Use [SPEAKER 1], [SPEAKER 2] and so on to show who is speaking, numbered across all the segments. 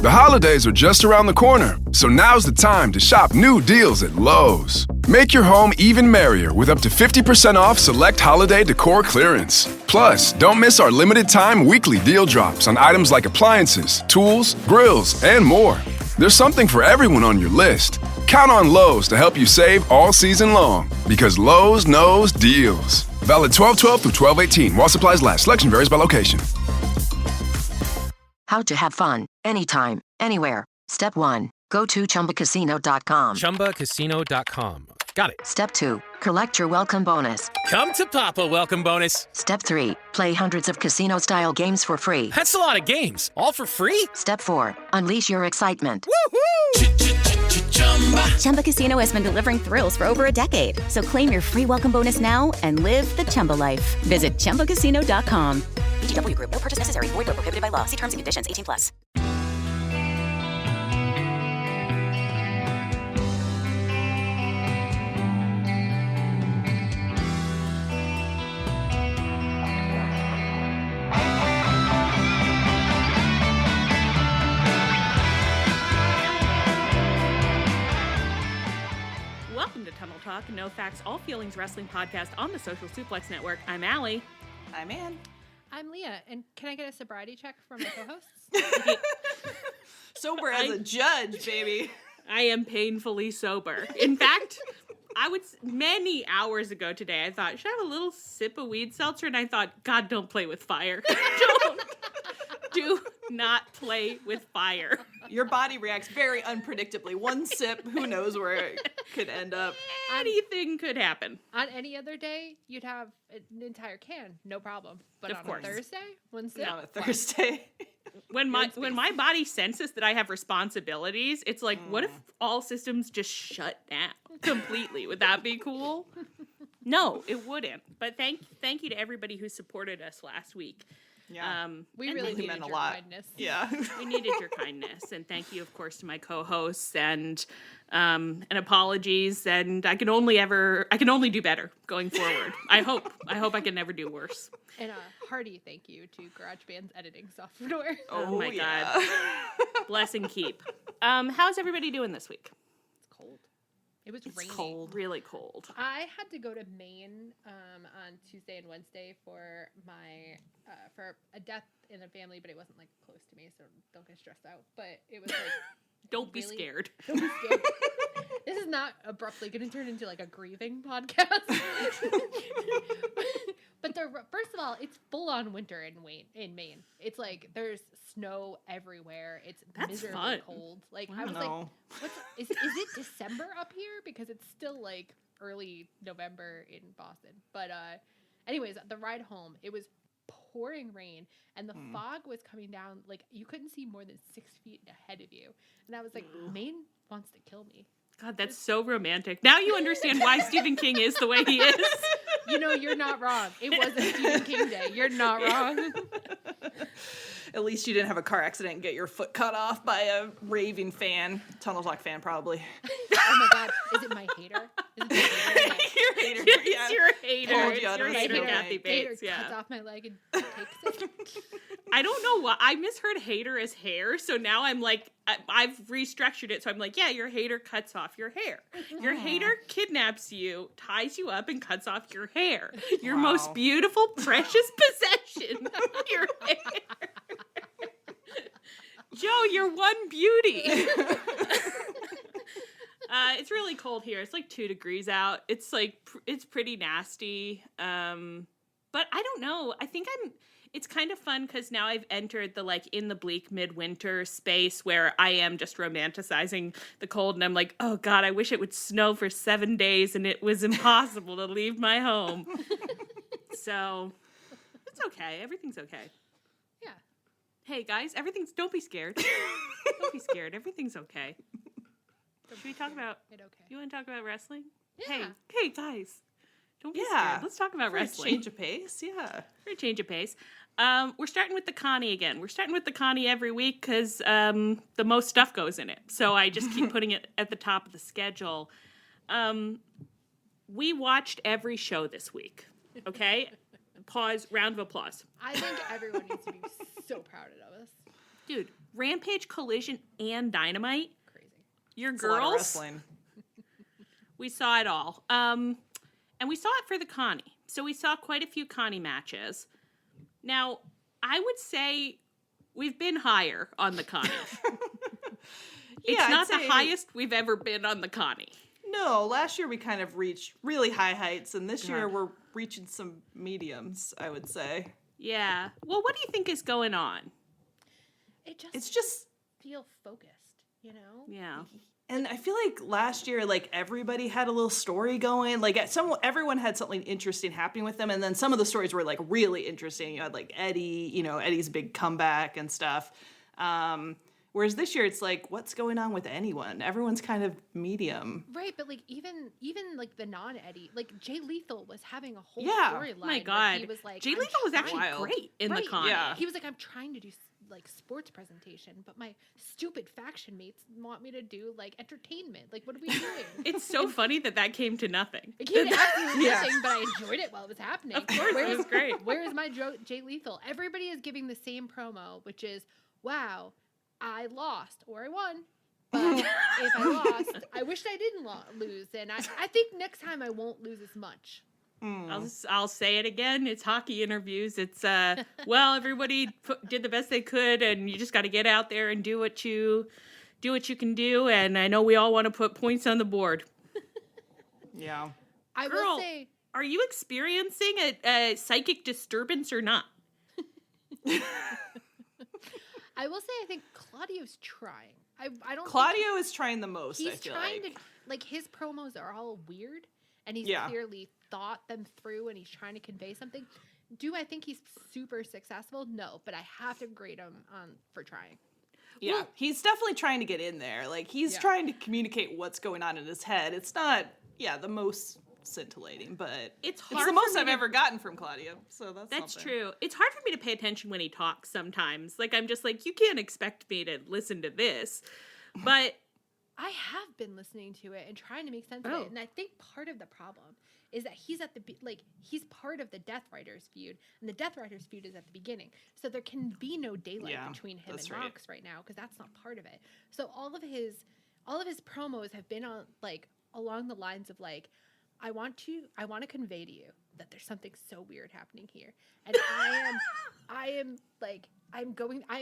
[SPEAKER 1] The holidays are just around the corner, so now's the time to shop new deals at Lowe's. Make your home even merrier with up to 50% off select holiday decor clearance. Plus, don't miss our limited time weekly deal drops on items like appliances, tools, grills, and more. There's something for everyone on your list. Count on Lowe's to help you save all season long, because Lowe's knows deals. Valid 12/12 through 12/18 while supplies last. Selection varies by location.
[SPEAKER 2] How to have fun, anytime, anywhere. Step 1. Go to ChumbaCasino.com.
[SPEAKER 3] ChumbaCasino.com. Got it.
[SPEAKER 2] Step 2. Collect your welcome bonus.
[SPEAKER 3] Come to Papa welcome bonus.
[SPEAKER 2] Step 3. Play hundreds of casino-style games for free.
[SPEAKER 3] That's a lot of games. All for free?
[SPEAKER 2] Step 4. Unleash your excitement.
[SPEAKER 3] Woohoo!
[SPEAKER 4] Chumba Casino has been delivering thrills for over a decade. So claim your free welcome bonus now and live the Chumba life. Visit ChumbaCasino.com.
[SPEAKER 5] VGW Group. No purchase necessary. Void where prohibited by law. See terms and conditions. 18+.
[SPEAKER 6] Welcome to Tunnel Talk, No Facts, All Feelings Wrestling podcast on the Social Suplex Network. I'm Allie.
[SPEAKER 7] I'm Ann.
[SPEAKER 8] I'm Leah, and can I get a sobriety check from my co-hosts?
[SPEAKER 7] Sober as a judge, baby.
[SPEAKER 6] I am painfully sober. In fact, many hours ago today, I thought, should I have a little sip of weed seltzer? And I thought, God, don't play with fire. Do not play with fire.
[SPEAKER 7] Your body reacts very unpredictably. One sip, who knows where it could end up.
[SPEAKER 6] Anything could happen.
[SPEAKER 8] On any other day, you'd have an entire can, no problem. But on a Thursday, one sip?
[SPEAKER 7] On a Thursday.
[SPEAKER 6] When my body senses that I have responsibilities, it's like, what if all systems just shut down completely? Would that be cool? No, it wouldn't. But thank you to everybody who supported us last week.
[SPEAKER 7] Yeah,
[SPEAKER 8] we really needed your kindness.
[SPEAKER 6] Yeah, we needed your kindness, and thank you, of course, to my co-hosts and apologies. And I can only do better going forward. I hope I can never do worse.
[SPEAKER 8] And a hearty thank you to GarageBand's editing software.
[SPEAKER 6] Oh my God, bless and keep. How's everybody doing this week?
[SPEAKER 8] It's cold. It was raining.
[SPEAKER 6] Cold, really cold.
[SPEAKER 8] I had to go to Maine on Tuesday and Wednesday for my for a death in a family, but it wasn't like close to me, so don't get stressed out. But it was like
[SPEAKER 6] don't be scared.
[SPEAKER 8] Don't be scared. This is not abruptly going to turn into like a grieving podcast. But first of all, it's full on winter in Maine. It's like there's snow everywhere. It's miserably cold. Like I was like, is it December up here? Because it's still like early November in Boston. But anyways, the ride home, it was pouring rain and the fog was coming down. Like you couldn't see more than 6 feet ahead of you. And I was like, Maine wants to kill me.
[SPEAKER 6] God, that's so romantic. Now you understand why Stephen King is the way he is.
[SPEAKER 8] You know, you're not wrong. It wasn't Stephen King Day. You're not wrong.
[SPEAKER 7] At least you didn't have a car accident and get your foot cut off by a raving fan. Tunnel Talk fan, probably.
[SPEAKER 8] Oh my God. Is it my hater?
[SPEAKER 7] Your hater.
[SPEAKER 6] It's your hater. It's your hater, Kathy Bates.
[SPEAKER 8] Hater cuts off my leg and takes it.
[SPEAKER 6] I don't know why. I misheard hater as hair, so now I'm like, I've restructured it, so I'm like, yeah, your hater cuts off your hair. Your hater kidnaps you, ties you up, and cuts off your hair. Your most beautiful, precious possession. Your hair. Joe, you're one beauty. It's really cold here. It's like 2 degrees out. It's like, it's pretty nasty. But I don't know. I think it's kind of fun because now I've entered the like in the bleak midwinter space where I am just romanticizing the cold and I'm like, oh God, I wish it would snow for 7 days and it was impossible to leave my home. So it's okay. Everything's okay.
[SPEAKER 8] Yeah.
[SPEAKER 6] Hey guys, don't be scared. Don't be scared. Everything's okay. Should we talk about
[SPEAKER 8] it? Okay.
[SPEAKER 6] You want to talk about wrestling?
[SPEAKER 8] Yeah.
[SPEAKER 6] Hey guys. Don't be scared. Let's talk about wrestling.
[SPEAKER 7] Change of pace, yeah.
[SPEAKER 6] For a change of pace. We're starting with the Connie again. We're starting with the Connie every week because the most stuff goes in it. So I just keep putting it at the top of the schedule. We watched every show this week. Okay? Pause. Round of applause.
[SPEAKER 8] I think everyone needs to be so proud of us.
[SPEAKER 6] Dude, Rampage, Collision, and Dynamite.
[SPEAKER 8] Crazy.
[SPEAKER 6] Your
[SPEAKER 7] It's a lot of
[SPEAKER 6] girls.
[SPEAKER 7] wrestling.
[SPEAKER 6] We saw it all. And we saw it for the Connie. So we saw quite a few Connie matches. Now, I would say we've been higher on the Connie. It's not the highest we've ever been on the Connie.
[SPEAKER 7] No, last year we kind of reached really high heights, and this year we're reaching some mediums, I would say.
[SPEAKER 6] Yeah. Well, what do you think is going on?
[SPEAKER 7] It's just
[SPEAKER 8] feel focused, you know?
[SPEAKER 6] Yeah.
[SPEAKER 7] And I feel like last year, like, everybody had a little story going. Like, everyone had something interesting happening with them. And then some of the stories were, like, really interesting. You had, like, Eddie, Eddie's big comeback and stuff. Whereas this year, it's like, what's going on with anyone? Everyone's kind of medium.
[SPEAKER 8] Right, but, like, even like, the non-Eddie, like, Jay Lethal was having a whole storyline.
[SPEAKER 6] Oh my God.
[SPEAKER 8] He was like,
[SPEAKER 6] Jay Lethal was actually great in the Connie.
[SPEAKER 7] Yeah.
[SPEAKER 8] He was like, I'm trying to do like sports presentation, but my stupid faction mates want me to do like entertainment. Like, what are we doing?
[SPEAKER 6] It's so funny that came to nothing.
[SPEAKER 8] It came to absolutely nothing, but I enjoyed it while it was happening.
[SPEAKER 6] Of course, it was great.
[SPEAKER 8] Where is my Jay Lethal? Everybody is giving the same promo, which is, wow, I lost or I won. But if I lost, I wished I didn't lose. And I think next time I won't lose as much.
[SPEAKER 6] I'll say it again. It's hockey interviews. It's well, everybody did the best they could, and you just got to get out there and do what you can do. And I know we all want to put points on the board.
[SPEAKER 7] Yeah.
[SPEAKER 8] I
[SPEAKER 6] Girl,
[SPEAKER 8] will say,
[SPEAKER 6] are you experiencing a psychic disturbance or not?
[SPEAKER 8] I will say, I think Claudio's trying. I don't.
[SPEAKER 7] Claudio is trying the most.
[SPEAKER 8] He's
[SPEAKER 7] I feel
[SPEAKER 8] trying
[SPEAKER 7] like.
[SPEAKER 8] to, like, his promos are all weird, and he's clearly thought them through, and he's trying to convey something. Do I think he's super successful? No, but I have to grade him for trying.
[SPEAKER 7] Yeah, well, he's definitely trying to get in there. Like, he's trying to communicate what's going on in his head. It's not, the most scintillating, but it's the most I've ever gotten from Claudio. So that's something.
[SPEAKER 6] True. It's hard for me to pay attention when he talks sometimes. Like, I'm just like, you can't expect me to listen to this. But
[SPEAKER 8] I have been listening to it and trying to make sense of it. And I think part of the problem is that he's he's part of the Death Riders feud, and the Death Riders feud is at the beginning. So there can be no daylight between him and Mox right now, because that's not part of it. So all of his promos have been on, like, along the lines of, like, I want to convey to you that there's something so weird happening here. And I'm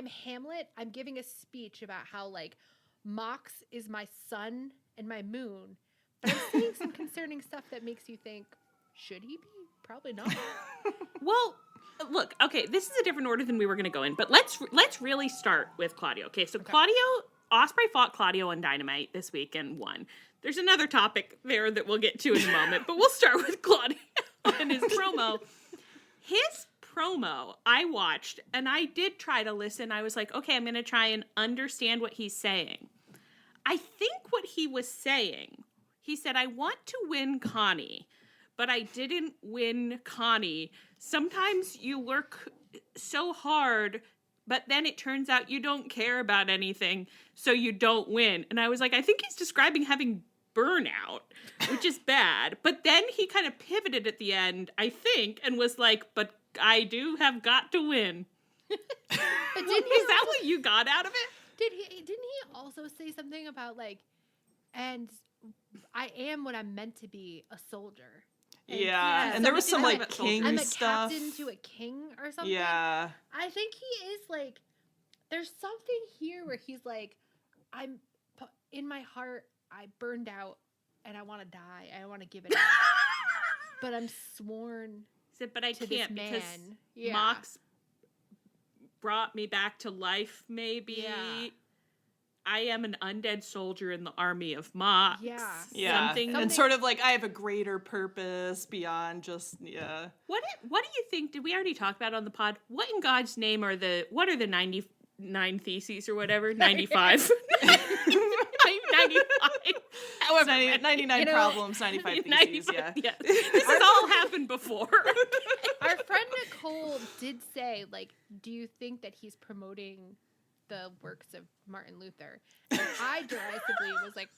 [SPEAKER 8] Hamlet. I'm giving a speech about how, like, Mox is my sun and my moon. But I'm saying some concerning stuff that makes you think, should he be? Probably not.
[SPEAKER 6] Well, look, okay, this is a different order than we were going to go in, but let's really start with Claudio. Okay, so Claudio, Ospreay fought Claudio on Dynamite this week and won. There's another topic there that we'll get to in a moment, but we'll start with Claudio and his promo. His promo, I watched, and I did try to listen. I was like, okay, I'm going to try and understand what he's saying. I think what he was saying, he said, I want to win Connie, but I didn't win Connie. Sometimes you work so hard, but then it turns out you don't care about anything, so you don't win. And I was like, I think he's describing having burnout, which is bad. But then he kind of pivoted at the end, I think, and was like, but I do have got to win. Is that what you got out of it?
[SPEAKER 8] Didn't he also say something about, like, and I am what I'm meant to be, a soldier?
[SPEAKER 7] And there was some, like, king
[SPEAKER 8] I'm a
[SPEAKER 7] stuff.
[SPEAKER 8] captain to a king or something.
[SPEAKER 7] Yeah.
[SPEAKER 8] I think he is, like, there's something here where he's like, in my heart, I burned out and I want to die. I want to give it up. But I'm sworn
[SPEAKER 6] but I
[SPEAKER 8] to
[SPEAKER 6] can't
[SPEAKER 8] this
[SPEAKER 6] because
[SPEAKER 8] man.
[SPEAKER 6] Mox brought me back to life, maybe.
[SPEAKER 8] Yeah.
[SPEAKER 7] I
[SPEAKER 6] am an undead soldier in the army of Mox.
[SPEAKER 7] Yeah.
[SPEAKER 6] Something.
[SPEAKER 7] And sort of like, I have a greater purpose beyond just,
[SPEAKER 6] What do you think, did we already talk about on the pod? What in God's name are the 99 theses or whatever? 95. 95.
[SPEAKER 7] However, 99 problems, 95 theses, yeah.
[SPEAKER 6] This has all happened before.
[SPEAKER 8] Our friend Nicole did say, like, do you think that he's promoting the works of Martin Luther? And I derisively was like,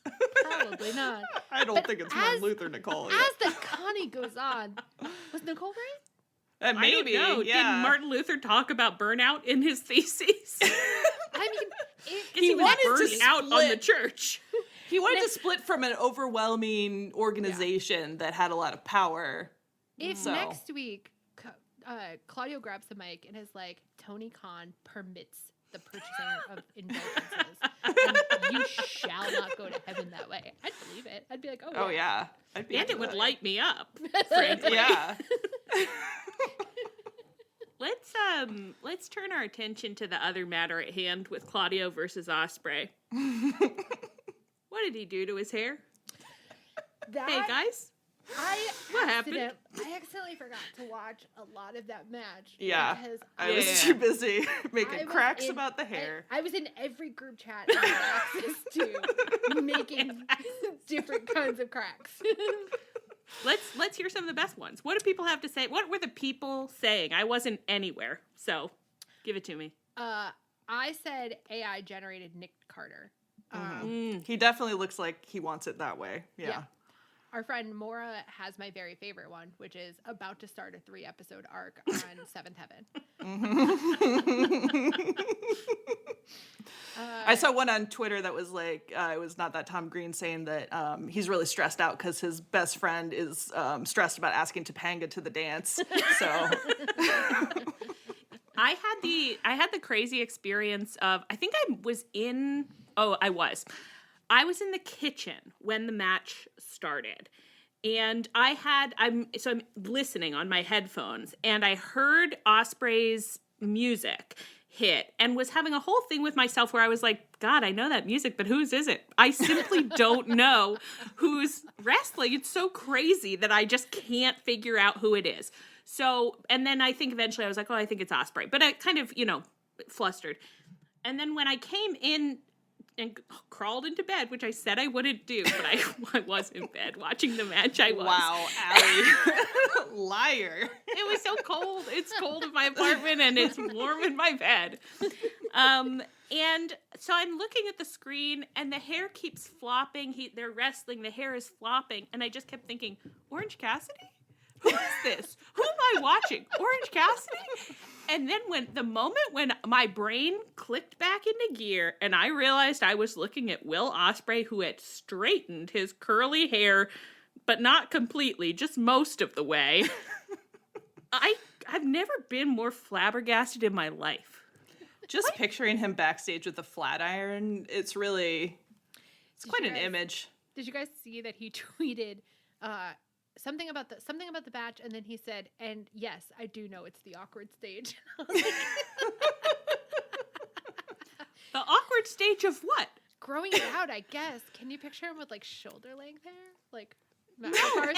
[SPEAKER 8] probably not.
[SPEAKER 7] I don't think it's Martin Luther, Nicole.
[SPEAKER 8] As the Connie goes on, was Nicole right?
[SPEAKER 7] Maybe,
[SPEAKER 6] I don't know.
[SPEAKER 7] yeah.
[SPEAKER 6] Did Martin Luther talk about burnout in his theses?
[SPEAKER 8] I
[SPEAKER 6] he
[SPEAKER 7] wanted to
[SPEAKER 6] burn out on the
[SPEAKER 7] split.
[SPEAKER 6] church.
[SPEAKER 7] He wanted to split from an overwhelming organization that had a lot of power.
[SPEAKER 8] If next week Claudio grabs the mic and is like, Tony Khan permits the purchasing of indulgences, and you shall not go to heaven that way, I'd believe it. I'd be like, oh
[SPEAKER 7] yeah. I'd be
[SPEAKER 6] and it would
[SPEAKER 7] that.
[SPEAKER 6] light me up, frankly.
[SPEAKER 7] Yeah.
[SPEAKER 6] Let's turn our attention to the other matter at hand with Claudio versus Ospreay. What did he do to his hair? Hey guys, what happened?
[SPEAKER 8] I accidentally forgot to watch a lot lot of that match.
[SPEAKER 7] Yeah.
[SPEAKER 8] Because
[SPEAKER 7] I was too busy making cracks about the hair.
[SPEAKER 8] I was in every group chat and had access to making different kinds of cracks.
[SPEAKER 6] Let's hear some of the best ones. What do people have to say? What were the people saying? I wasn't anywhere, so give it to me.
[SPEAKER 8] I said AI generated Nick Carter.
[SPEAKER 7] He definitely looks like he wants it that way. Yeah.
[SPEAKER 8] Our friend Maura has my very favorite one, which is about to start a 3-episode arc on Seventh Heaven.
[SPEAKER 7] I saw one on Twitter that was like, it was not that Tom Green saying that he's really stressed out because his best friend is stressed about asking Topanga to the dance. So
[SPEAKER 6] I had the crazy experience of, I think I was in the kitchen when the match started. And I'm listening on my headphones, and I heard Ospreay's music hit and was having a whole thing with myself where I was like, God, I know that music, but whose is it? I simply don't know who's wrestling. It's so crazy that I just can't figure out who it is. So, and then I think eventually I was like, oh, I think it's Ospreay. But I kind of, flustered. And then when I came in and crawled into bed, which I said I wouldn't do, but I was in bed watching the match. I was.
[SPEAKER 7] Wow, Allie. Liar.
[SPEAKER 6] It was so cold. It's cold in my apartment and it's warm in my bed. And so I'm looking at the screen and the hair keeps flopping. They're wrestling. The hair is flopping. And I just kept thinking, Orange Cassidy? Who is this? Who am I watching? Orange Cassidy? And then when my brain clicked back into gear and I realized I was looking at Will Ospreay, who had straightened his curly hair, but not completely, just most of the way. I've never been more flabbergasted in my life.
[SPEAKER 7] Just picturing him backstage with a flat iron, it's quite an image.
[SPEAKER 8] Did you guys see that he tweeted something about the match, and then he said, and yes, I do know it's the awkward stage.
[SPEAKER 6] The awkward stage of what?
[SPEAKER 8] Growing it out, I guess. Can you picture him with shoulder length hair?
[SPEAKER 6] No, but I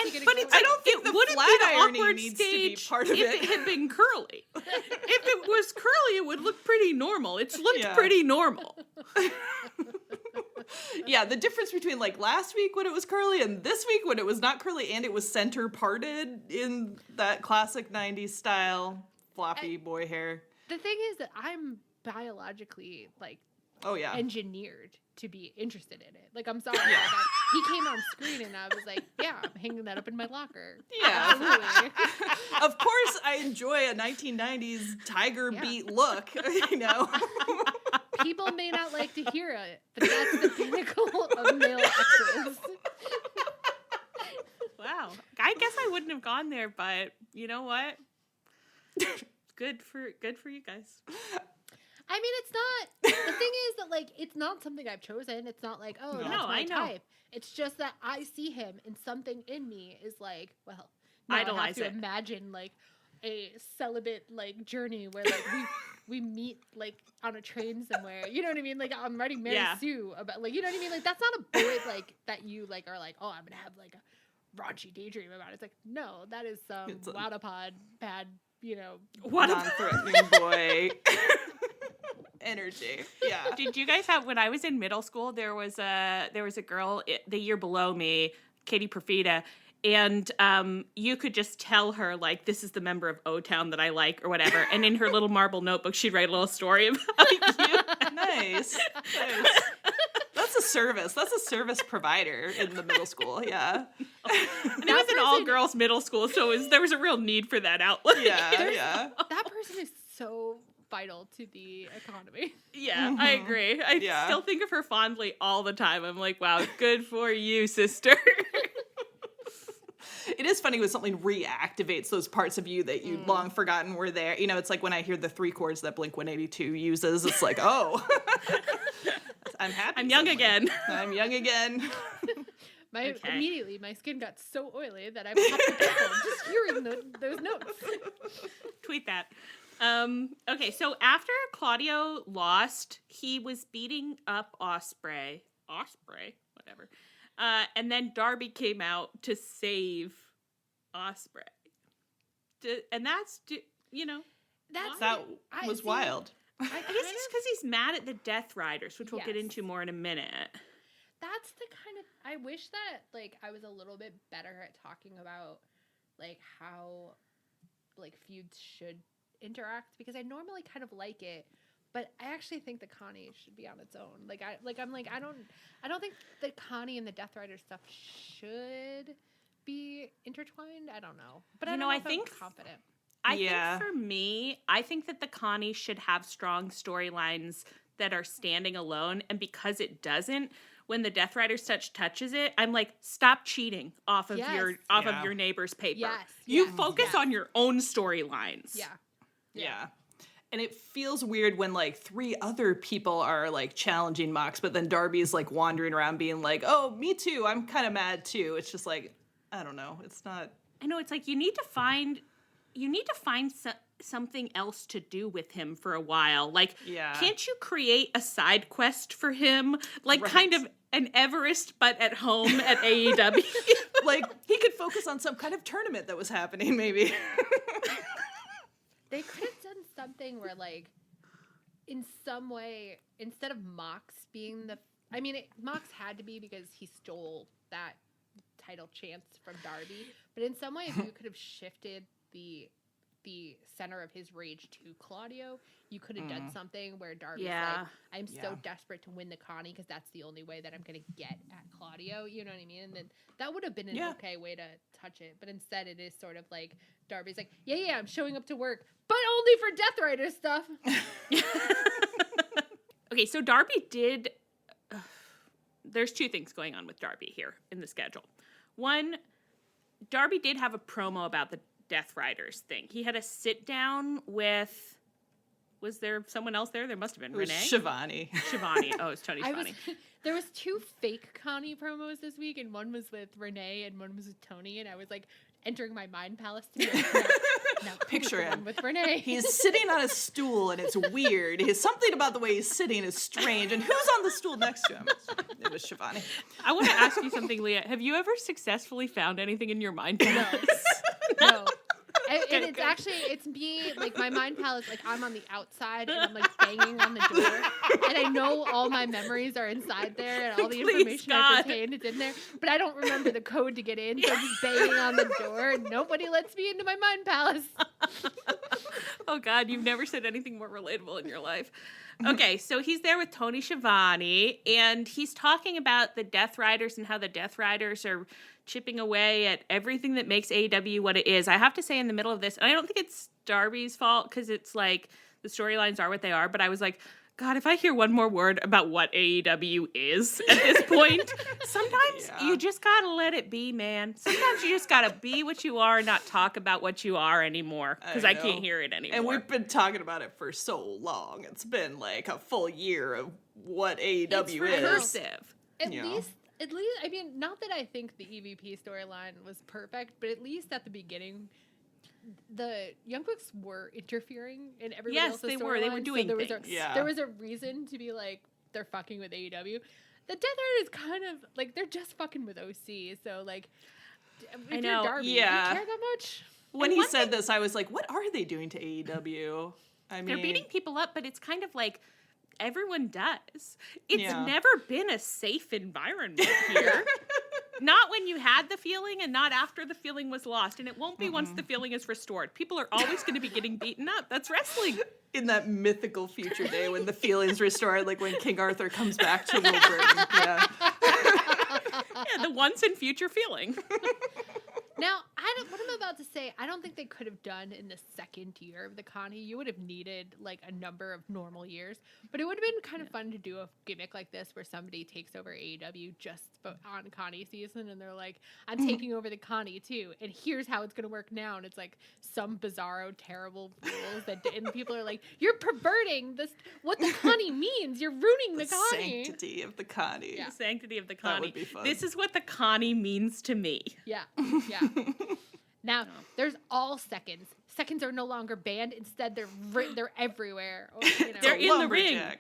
[SPEAKER 6] don't think the flat ironing needs to be part of it. If it had been curly. If it was curly, it would look pretty normal. It's looked pretty normal.
[SPEAKER 7] Yeah, the difference between last week when it was curly and this week when it was not curly and it was center parted in that classic 90s style floppy boy hair.
[SPEAKER 8] The thing is that I'm biologically engineered to be interested in it. I'm sorry. He came on screen and I was like, yeah, I'm hanging that up in my locker.
[SPEAKER 7] Yeah. Absolutely. Of course I enjoy a 1990s tiger beat look,
[SPEAKER 8] People may not like to hear it, but that's the pinnacle of male extras.
[SPEAKER 6] Wow. I guess I wouldn't have gone there, but you know what? Good for you guys.
[SPEAKER 8] I mean, it's not. The thing is that it's not something I've chosen. It's not that's my type. It's just that I see him, and something in me is well, now I have to imagine a celibate journey where we meet on a train somewhere. You know what I mean? I'm writing Mary Sue about you know what I mean? That's not a boy that you are oh, I'm gonna have a raunchy daydream about. It's no, that is some Wadapod pad,
[SPEAKER 7] non-threatening boy. Energy. Yeah.
[SPEAKER 6] Did you guys have, when I was in middle school, there was a girl the year below me, Katie Profita, and you could just tell her this is the member of O-Town that I like or whatever, and in her little marble notebook she'd write a little story about you.
[SPEAKER 7] Nice. That's a service provider in the middle school. Yeah.
[SPEAKER 6] And it was an all-girls middle school, so there was a real need for that outlet.
[SPEAKER 7] Yeah.
[SPEAKER 8] That person is so vital to the economy.
[SPEAKER 6] Yeah, I agree. I still think of her fondly all the time. I'm like, wow, good for you, sister.
[SPEAKER 7] It is funny when something reactivates those parts of you that you'd long forgotten were there. You know, it's like when I hear the 3 chords that Blink-182 uses, it's like, oh, I'm happy.
[SPEAKER 6] I'm young again.
[SPEAKER 7] I'm young again.
[SPEAKER 8] Immediately, my skin got so oily that I popped a pimple just hearing those notes.
[SPEAKER 6] Tweet that. Okay, so after Claudio lost, he was beating up Ospreay, whatever. And then Darby came out to save Ospreay. And that's,
[SPEAKER 7] that was wild.
[SPEAKER 6] I guess it's because he's mad at the Death Riders, which we'll get into more in a minute.
[SPEAKER 8] That's the kind of, I wish that, like, I was a little bit better at talking about, like, how, like, feuds should interact, because I normally kind of like it, but I actually think that Connie should be on its own. I don't think that Connie and the Death Rider stuff should be intertwined. I don't know. But I think I'm confident.
[SPEAKER 6] I think for me, I think that the Connie should have strong storylines that are standing alone, and because it doesn't, when the Death Rider's touches it, I'm like, stop cheating off of your neighbor's paper.
[SPEAKER 8] Yes.
[SPEAKER 6] You focus on your own storylines.
[SPEAKER 7] Yeah. And it feels weird when, like, 3 other people are, like, challenging Mox, but then Darby's, like, wandering around being like, oh, me too, I'm kind of mad too. It's just like, I don't know. It's not...
[SPEAKER 6] I know, it's like, you need to find something else to do with him for a while. Like, can't you create a side quest for him? Like, kind of an Everest, but at home at AEW?
[SPEAKER 7] Like, he could focus on some kind of tournament that was happening, maybe.
[SPEAKER 8] They could have done something where, like, in some way, instead of Mox being Mox had to be because he stole that title chance from Darby. But in some way, if you could have shifted the center of his rage to Claudio, you could have done something where Darby's like, I'm so desperate to win the Connie because that's the only way that I'm going to get at Claudio. You know what I mean? And then that would have been an okay way to touch it. But instead, it is sort of like Darby's like, yeah, I'm showing up to work, but only for Death Rider stuff.
[SPEAKER 6] Okay, so Darby did... there's 2 things going on with Darby here in the schedule. One, Darby did have a promo about the Death Riders thing. He had a sit down with... Was there someone else there? There must have been Renee.
[SPEAKER 7] Shivani.
[SPEAKER 6] Oh, it's Tony Shivani.
[SPEAKER 8] There was 2 fake Connie promos this week, and one was with Renee and one was with Toni, and I was like entering my mind palace to be like, now
[SPEAKER 7] picture him
[SPEAKER 8] with Renee.
[SPEAKER 7] He's sitting on a stool and it's weird. Something about the way he's sitting is strange. And who's on the stool next to him? It was Shivani.
[SPEAKER 6] I want to ask you something, Leah. Have you ever successfully found anything in your mind palace?
[SPEAKER 8] No. And it's actually, it's me, like, my mind palace, like, I'm on the outside, and I'm, like, banging on the door, and I know all my memories are inside there, and all the information I contained is in there, but I don't remember the code to get in, so I'm just banging on the door, and nobody lets me into my mind palace.
[SPEAKER 6] Oh, God, you've never said anything more relatable in your life. Okay, so he's there with Toni Schiavone, and he's talking about the Death Riders and how the Death Riders are chipping away at everything that makes AEW what it is. I have to say in the middle of this, and I don't think it's Darby's fault because it's like the storylines are what they are, but I was like, God, if I hear one more word about what AEW is at this point, sometimes you just gotta let it be, man. Sometimes you just gotta be what you are and not talk about what you are anymore because I can't hear it anymore.
[SPEAKER 7] And we've been talking about it for so long. It's been like a full year of what AEW is.
[SPEAKER 6] Recursive.
[SPEAKER 8] At least, I mean, not that I think the EVP storyline was perfect, but at least at the beginning, the Young Bucks were interfering in everybody else's storyline.
[SPEAKER 6] Yes, they were. They were doing things.
[SPEAKER 8] There was a reason to be like, they're fucking with AEW. The Death Rider is kind of, like, they're just fucking with OC, so, like, if you're Darby, do you care that much?
[SPEAKER 7] When he said this, I was like, what are they doing to AEW? I mean,
[SPEAKER 6] they're beating people up, but it's kind of like, everyone does. It's never been a safe environment here. Not when you had the feeling and not after the feeling was lost. And it won't be once the feeling is restored. People are always going to be getting beaten up. That's wrestling.
[SPEAKER 7] In that mythical future day when the feeling's restored, like when King Arthur comes back to Little Britain.
[SPEAKER 6] The once and future feeling.
[SPEAKER 8] Now, what I'm about to say, I don't think they could have done in the second year of the Connie. You would have needed like a number of normal years, but it would have been kind of fun to do a gimmick like this where somebody takes over AEW just on Connie season, and they're like, I'm taking over the Connie too, and here's how it's going to work now. And it's like some bizarro, terrible rules and people are like, you're perverting what the Connie means. You're ruining the Connie.
[SPEAKER 7] Sanctity of the Connie.
[SPEAKER 6] The sanctity of the Connie.
[SPEAKER 7] That would be fun.
[SPEAKER 6] This is what the Connie means to me.
[SPEAKER 8] Yeah. Now there's all seconds. Seconds are no longer banned. Instead, they're everywhere. Or,
[SPEAKER 6] They're in the ring.
[SPEAKER 7] In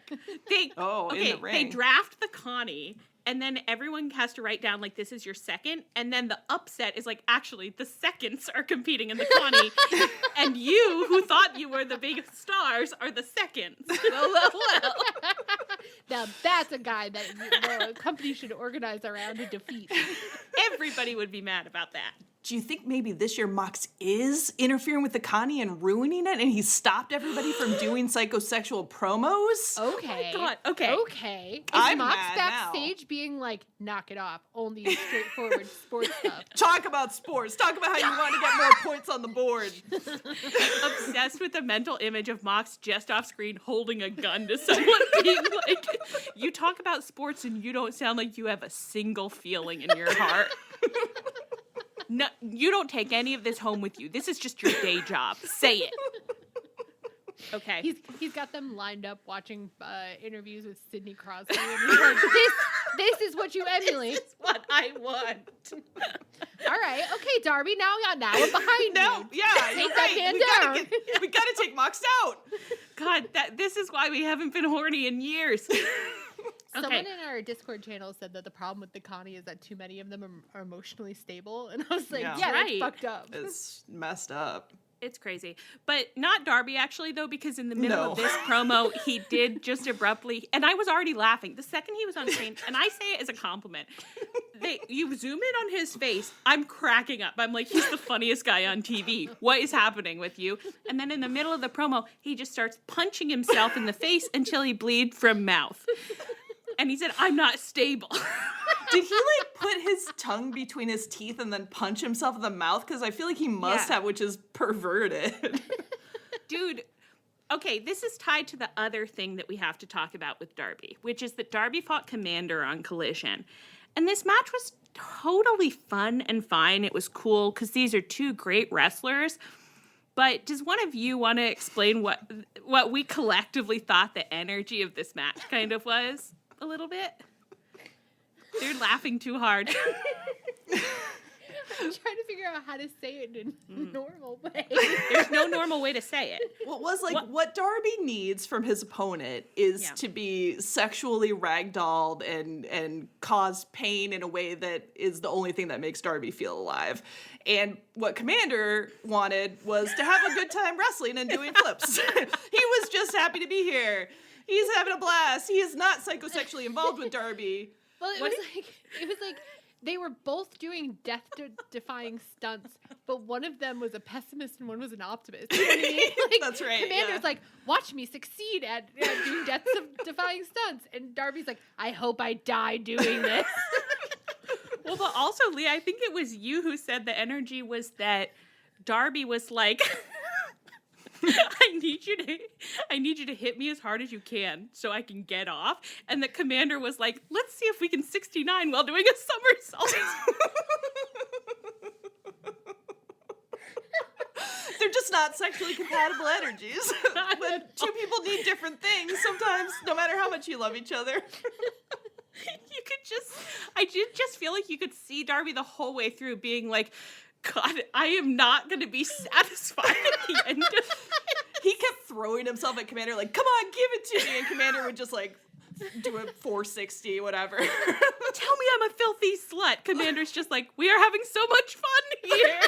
[SPEAKER 7] the ring.
[SPEAKER 6] They draft the Connie, and then everyone has to write down like, this is your second, and then the upset is like, actually the seconds are competing in the Connie, and you who thought you were the big stars are the seconds. Well.
[SPEAKER 8] Now that's a guy that the company should organize around to defeat.
[SPEAKER 6] Everybody would be mad about that.
[SPEAKER 7] Do you think maybe this year Mox is interfering with the Connie and ruining it, and he stopped everybody from doing psychosexual promos?
[SPEAKER 8] Okay.
[SPEAKER 6] Oh my God. Okay.
[SPEAKER 8] Okay. Is
[SPEAKER 7] I'm
[SPEAKER 8] Mox
[SPEAKER 7] mad
[SPEAKER 8] backstage being like, knock it off, only straightforward sports stuff?
[SPEAKER 7] Talk about sports. Talk about how you want to get more points on the board.
[SPEAKER 6] Obsessed with the mental image of Mox just off screen holding a gun to someone being like, you talk about sports and you don't sound like you have a single feeling in your heart. No, you don't take any of this home with you. This is just your day job. Say it. Okay.
[SPEAKER 8] He's got them lined up watching interviews with Sidney Crosby, and he's like, this is what you emulate.
[SPEAKER 6] This is what I want.
[SPEAKER 8] All right, okay, Darby. Now I'm behind you.
[SPEAKER 7] Yeah,
[SPEAKER 8] take that man down.
[SPEAKER 7] We gotta take Mox out.
[SPEAKER 6] God, this is why we haven't been horny in years.
[SPEAKER 8] Someone in our Discord channel said that the problem with the Connie is that too many of them are emotionally stable, and I was like, yeah
[SPEAKER 6] right.
[SPEAKER 8] That's fucked up.
[SPEAKER 7] It's messed up.
[SPEAKER 6] It's crazy. But not Darby, actually, though, because in the middle of this promo, he did just abruptly, and I was already laughing. The second he was on screen, and I say it as a compliment, you zoom in on his face, I'm cracking up. I'm like, he's the funniest guy on TV. What is happening with you? And then in the middle of the promo, he just starts punching himself in the face until he bleeds from mouth. And he said, I'm not stable.
[SPEAKER 7] Did he like put his tongue between his teeth and then punch himself in the mouth? Because I feel like he must have, which is perverted.
[SPEAKER 6] Dude, okay, this is tied to the other thing that we have to talk about with Darby, which is that Darby fought Commander on Collision. And this match was totally fun and fine. It was cool because these are two great wrestlers. But does one of you want to explain what we collectively thought the energy of this match kind of was? A little bit? They're laughing too hard.
[SPEAKER 8] I'm trying to figure out how to say it in a normal way.
[SPEAKER 6] There's no normal way to say it.
[SPEAKER 7] Well, it was like what Darby needs from his opponent is to be sexually ragdolled and cause pain in a way that is the only thing that makes Darby feel alive. And what Commander wanted was to have a good time wrestling and doing flips. He was just happy to be here. He's having a blast. He is not psychosexually involved with Darby.
[SPEAKER 8] Well, it was like they were both doing death-defying stunts, but one of them was a pessimist and one was an optimist. You know what I mean? Like,
[SPEAKER 7] that's right.
[SPEAKER 8] Commander's like, watch me succeed at doing death-defying stunts, and Darby's like, I hope I die doing this.
[SPEAKER 6] Well, but also, Leah, I think it was you who said the energy was that Darby was like, I need you to hit me as hard as you can so I can get off. And the Commander was like, let's see if we can 69 while doing a somersault.
[SPEAKER 7] They're just not sexually compatible energies. When two people need different things, sometimes, no matter how much you love each other.
[SPEAKER 6] I did just feel like you could see Darby the whole way through being like, God, I am not going to be satisfied at the end of it.
[SPEAKER 7] He kept throwing himself at Commander, like, come on, give it to me. And Commander would just, like, do a 460, whatever.
[SPEAKER 6] Tell me I'm a filthy slut. Commander's just like, we are having so much fun here.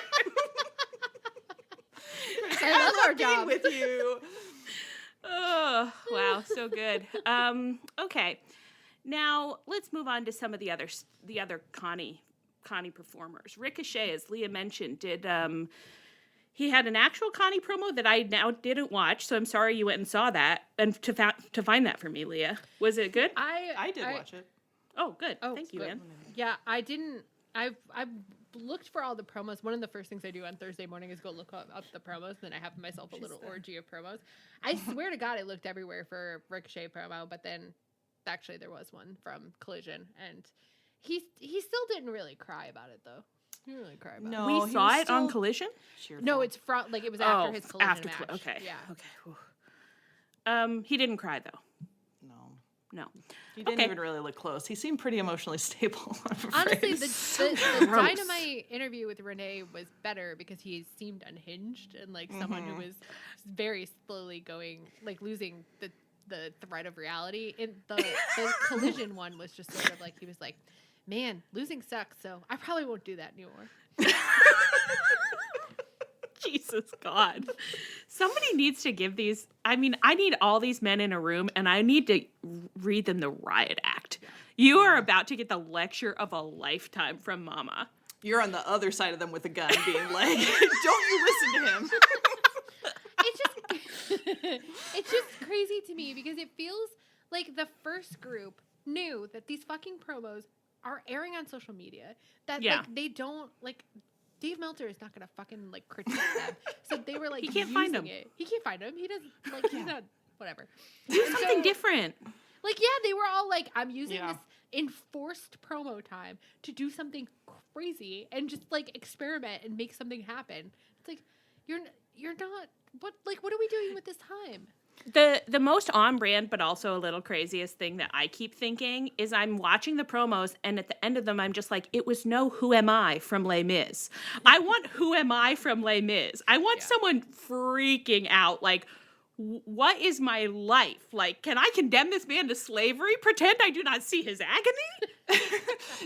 [SPEAKER 8] I love our
[SPEAKER 7] being
[SPEAKER 8] job.
[SPEAKER 7] with you.
[SPEAKER 6] Oh, wow, so good. Okay. Now, let's move on to some of the other Connie performers. Ricochet, as Leah mentioned, he had an actual Connie promo that I now didn't watch, so I'm sorry you went and saw that and to find that for me, Leah. Was it good?
[SPEAKER 7] I did watch it.
[SPEAKER 6] Oh, good. Thank you, man.
[SPEAKER 8] Yeah, I didn't. I looked for all the promos. One of the first things I do on Thursday morning is go look up the promos. Then I have myself a little orgy of promos. I swear to God, I looked everywhere for Ricochet promo, but then actually there was one from Collision, and he still didn't really cry about it though. He didn't really cry about it.
[SPEAKER 6] We saw it on Collision?
[SPEAKER 8] No, it's from like it was after his Collision match.
[SPEAKER 6] Okay.
[SPEAKER 8] Yeah.
[SPEAKER 6] Okay. He didn't cry though. No.
[SPEAKER 7] He didn't even really look close. He seemed pretty emotionally stable.
[SPEAKER 8] Honestly, the Dynamite interview with Renee was better because he seemed unhinged and like someone who was very slowly going, like losing the thread of reality. And the Collision one was just sort of like, he was like, man, losing sucks, so I probably won't do that anymore.
[SPEAKER 6] Jesus God. Somebody needs to give these. I mean, I need all these men in a room and I need to read them the riot act. You are about to get the lecture of a lifetime from Mama.
[SPEAKER 7] You're on the other side of them with a gun being like, don't you listen to him.
[SPEAKER 8] It's just crazy to me because it feels like the first group knew that these fucking promos are airing on social media. That like they don't like Dave Meltzer is not gonna fucking like critique them. So they were like,
[SPEAKER 6] he can't find him.
[SPEAKER 8] He can't find him. He doesn't like. He's not whatever.
[SPEAKER 6] Do something different.
[SPEAKER 8] Like they were all like, I'm using this enforced promo time to do something crazy and just like experiment and make something happen. It's like you're not. What are we doing with this time?
[SPEAKER 6] The most on brand, but also a little craziest thing that I keep thinking is I'm watching the promos, and at the end of them, I'm just like, it was no Who Am I from Les Mis. I want Who Am I from Les Mis. I want someone freaking out, like, what is my life? Like, can I condemn this man to slavery? Pretend I do not see his agony?